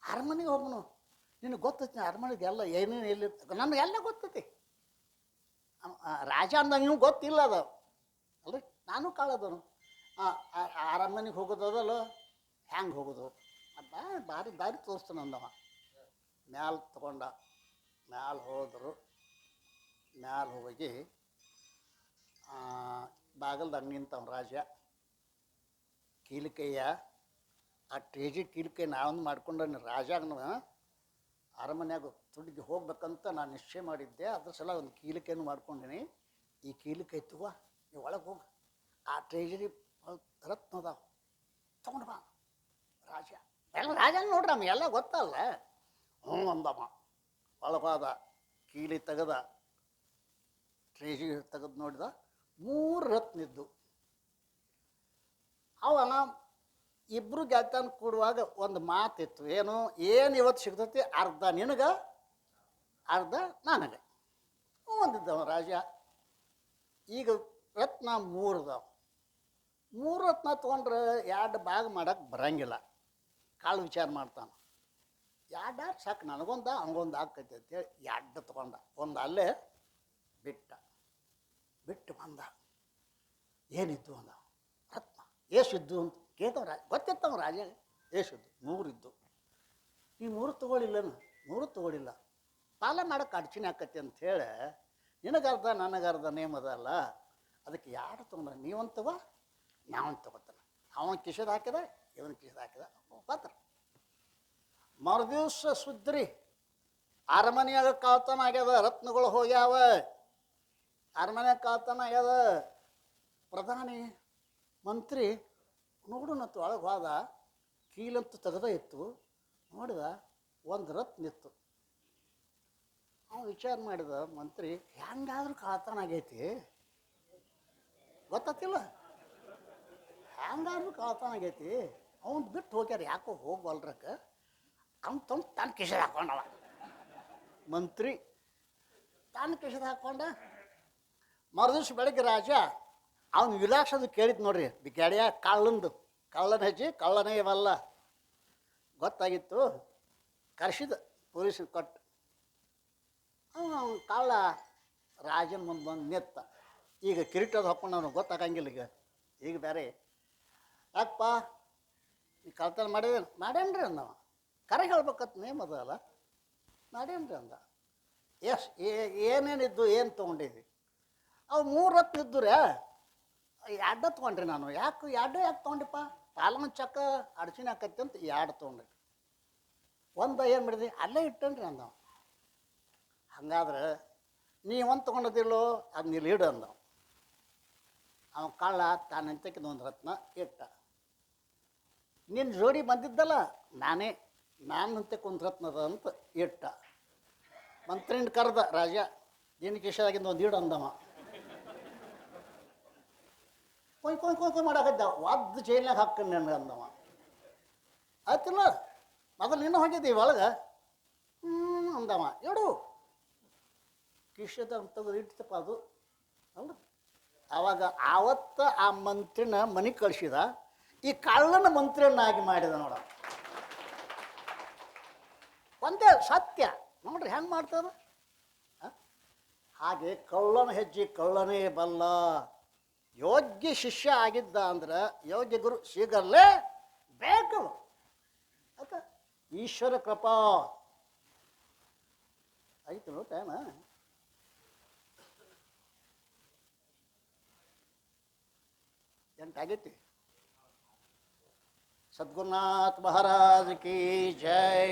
ಅರಮನೆಗೆ ಹೋಗೋನು. ನಿನಗೆ ಗೊತ್ತೈತಿ ಅರಮನೆಗೆ ಎಲ್ಲ ಏನೇನು ಎಲ್ಲಿರ್ತದೆ, ನನಗೆಲ್ಲ ಗೊತ್ತೈತಿ. ರಾಜ ಅಂದ ನೀವು ಗೊತ್ತಿಲ್ಲ ಅದು ಅಲ್ರಿ. ನಾನು ಕಳ್ಳದನು. ಅರಮನೆಗೆ ಹೋಗೋದಲ್ಲ, ಹ್ಯಾಂಗೆ ಹೋಗೋದು ಅಂತ ದಾರಿ ತೋರಿಸ್ತಾನೆ ಅಂದವ. ಮ್ಯಾಲೆ ತಗೊಂಡ, ಮ್ಯಾಲೆ ಹೋದರು. ಮ್ಯಾಲೆ ಹೋಗಿ ಬಾಗಲ್ದಾಗ ನಿಂತವ ರಾಜ. ಕೀಲಿಕೈಯ ಆ ಟೇಜಿ ಕೀಲಿಕೈ ನಾವೊಂದು ಮಾಡ್ಕೊಂಡ ರಾಜಾಗನ ಅರಮನ್ಯಾಗ ತುಡಿಗೆ ಹೋಗ್ಬೇಕಂತ ನಾನು ನಿಶ್ಚಯ ಮಾಡಿದ್ದೆ. ಅದ್ರ ಸಲ ಒಂದು ಕೀಲಿಕೈನು ಮಾಡ್ಕೊಂಡೀನಿ. ಈ ಕೀಲಿಕೈ ತಗೋ, ನೀವು ಒಳಗೆ ಹೋಗಿ ಆ ಟ್ರೇಜರಿ ರತ್ನ ಅದಾವ ತಗೊಂಡು ಬಾ ರಾಜ. ಎಲ್ಲ ರಾಜನ ನೋಡ್ರಿ ನಮ್ಗೆ ಎಲ್ಲ ಗೊತ್ತಲ್ಲ. ಅಂದಮ್ಮ. ಒಳಗಾದ, ಕೀಲಿ ತೆಗೆದ, ಟ್ರೇಜರಿ ತೆಗೆದು ನೋಡಿದ. 3 ರತ್ನ ಇದ್ದು. ಅವನ ಇಬ್ಬರು ಗೆಳತನ ಕೂಡುವಾಗ ಒಂದು ಮಾತಿತ್ತು. ಏನು ಇವತ್ತು ಸಿಗ್ತೈತಿ, ಅರ್ಧ ನಿನಗೆ ಅರ್ಧ ನನಗೆ ಒಂದಿದ್ದವ ರಾಜ. ಈಗ ರತ್ನ 3 ಅದಾವ. 3 ರತ್ನ ತೊಗೊಂಡ್ರೆ 2 ಭಾಗ ಮಾಡಕ್ಕೆ ಬರಂಗಿಲ್ಲ. ಕಾಳು ವಿಚಾರ ಮಾಡ್ತಾನೆ. 2 ಸಾಕು, ನನಗೊಂದು ಹಂಗೊಂದು ಆಕೈತಿ ಅಂತೇಳಿ 2 ತೊಗೊಂಡ. ಒಂದು ಅಲ್ಲೇ ಬಿಟ್ಟು ಬಂದ. ಏನಿದ್ದು ಅಂದ. ರತ್ನ ಏಸಿದ್ದು ಅಂತ ಕೇಳ್ತವ ರಾಜ. ಗೊತ್ತಿತ್ತವ ರಾಜ ಏಸಿದ್ದು. 3 ಇದ್ದು. ಈ 3 ತೊಗೊಳಿಲ್ಲನು, 3 ತೊಗೊಳಿಲ್ಲ, ಪಾಲ ಮಾಡೋಕೆ ಅಡಚಣೆ ಆಕತಿ ಅಂಥೇಳಿ ನಿನಗರ್ಧ ನನಗರ್ಧ ನೇಮದಲ್ಲ, ಅದಕ್ಕೆ 2 ತೊಗೊಂಡ್ರೆ ನೀವೊಂದು ತಗೋ, ನಾವೊಂದು ತಗೋತಾನೆ. ಅವನ ಕಿಶದ ಹಾಕಿದ, ಇವನ ಕಿಶದ ಹಾಕಿದ, ಪತ್ರ. ಮರುದಿವ್ಸ ಸುದ್ರಿ ಅರಮನೆಯಾಗ ಕಳ್ತನ ಆಗ್ಯದ, ರತ್ನಗಳು ಹೋಗ್ಯಾವ, ಅರಮನೆಯಾಗ ಕಳ್ತನ ಆಗ್ಯದ. ಪ್ರಧಾನಿ ಮಂತ್ರಿ ನೋಡುನತ್ತು ಒಳಗೆ ಹೋದ. ಕೀಲಂತೂ ತೆಗೆದ ಇತ್ತು. ನೋಡಿದ ಒಂದು ರತ್ನ ಇತ್ತು. ಅವನು ವಿಚಾರ ಮಾಡಿದ ಮಂತ್ರಿ, ಹೆಂಗಾದ್ರೂ ಕಳ್ತನ ಆಗೈತಿ ಗೊತ್ತಿಲ್ಲ, ಹೆಂಗಾದ್ರೂ ಕಳ್ತನ ಆಗೈತಿ. ಅವನು ಬಿಟ್ಟು ಹೋಗ್ಯಾರ, ಯಾಕೋ ಹೋಗ್ವಲ್ರಕ್ಕೆ. ಅವ್ನು ತನ್ನ ಕಿಶದ ಹಾಕೊಂಡವ. ಮಂತ್ರಿ ತನ್ನ ಕಿಶದ ಹಾಕೊಂಡ. ಮರುದಿವ್ಸ ಬೆಳಗ್ಗೆ ರಾಜ ಅವನು ವಿಲಾಸದ ಕೇಳಿದ್ ನೋಡ್ರಿ. ಬಿಗ್ಯಾಡಿಯ ಕಳ್ಳನ ಹೆಜ್ಜೆ ಕಳ್ಳನೇ ಇವಲ್ಲ ಗೊತ್ತಾಗಿತ್ತು. ಕರೆಸಿದ ಪೊಲೀಸ್ ಕೊಟ್ಟು. ಅವನು ಕಳ್ಳ ರಾಜನ ಮುಂದೆ ಬಂದು ನಿತ್ತ. ಈಗ ಕಿರೀಟದ ಹಾಕೊಂಡು ಅವನು ಗೊತ್ತಾಗಂಗಿಲ್ಲ. ಈಗ ಬೇರೆ ಯಾಕಪ್ಪ ಈ ಕಳ್ತನ ಮಾಡೇನ್ರಿ ಅಂದವ. ಕರೆ ಹೇಳ್ಬೇಕತ್ ನೇಮ್ ಅದಲ್ಲ, ಮಾಡೇನ್ರಿ ಅಂದ. ಏನೇನಿದ್ದು ಏನು ತೊಗೊಂಡಿದ್ವಿ? ಅವು 3 ರತ್ನ ಇದ್ದು ರೀ, 2 ತೊಗೊಂಡ್ರಿ ನಾನು. ಯಾಕೆ ತೊಗೊಂಡಿಪ್ಪ? ಪಾಲನ ಚಕ್ಕ ಅಡಚಿನ ಆಕೈತಿ ಅಂತ 2 ತೊಗೊಂಡ್ರಿ. ಒಂದು ಏನು ಮಾಡಿದ್ರಿ? ಅಲ್ಲೇ ಇಟ್ಟನ್ರಿ ಅಂದವ. ಹಂಗಾದ್ರೆ ನೀ ಒಂದು ತೊಗೊಂಡದಿಲ್ಲೋ, ಅದು ನೀನು ಇಡು ಅಂದವ. ಅವ ಕಳ್ಳ ತಾನಂತಕ್ಕಿದ 1 ರತ್ನ ಇಟ್ಟ. ನಿನ್ನ ಜೋಡಿ ಬಂದಿದ್ದಲ್ಲ, ನಾನಂತಕ್ಕೆ 1 ರತ್ನದ ಅಂತ ಇಟ್ಟ. ಮಂತ್ರಿನ ಕರೆದ ರಾಜ, ನಿನ್ನ ಕಿಶದಾಗಿಂದ 1 ಇಡು ಅಂದವ. ಕೊಯ್ ಮಾಡಾಕದ್ದ ಒದ್ದು ಜೈಲ್ನಾಗ ಹಾಕ್ಕೊಂಡು ನನಗೆ ಅಂದವ. ಆಯ್ತಿಲ್ಲ ಮೊದಲು ಇನ್ನೂ ಹೋಗಿದ್ದೀವಿ ಒಳಗೆ ಅಂದವ. ಎಡು ಕಿಶದ ತೆಗೆದು ಇಡ್ತಪ್ಪ ಅದು ಅಲ್ಲ. ಆವಾಗ ಆವತ್ತ ಆ ಮಂತ್ರಿನ ಮನೆಗೆ ಕಳಿಸಿದ, ಈ ಕಳ್ಳನ ಮಂತ್ರಿಯನ್ನಾಗಿ ಮಾಡಿದ ನೋಡ. ಒಂದೇ ಸತ್ಯ ನೋಡ್ರಿ ಹೆಂಗೆ ಮಾಡ್ತಾರ. ಹಾಗೆ ಕಳ್ಳನ ಹೆಜ್ಜೆ ಕಳ್ಳನೇ ಬಲ್ಲ. ಯೋಗ್ಯ ಶಿಷ್ಯ ಆಗಿದ್ದ ಅಂದ್ರೆ ಯೋಗ್ಯ ಗುರು ಸಿಗಲ್ಲೇ ಬೇಕು. ಆತ ಈಶ್ವರ ಕೃಪಾ ಆಯ್ತು ನೋ ಟೈಮ. ಎಂಟಾಗೈತಿ. ಸದ್ಗುರುನಾಥ್ ಮಹಾರಾಜ್ ಕಿ ಜೈ.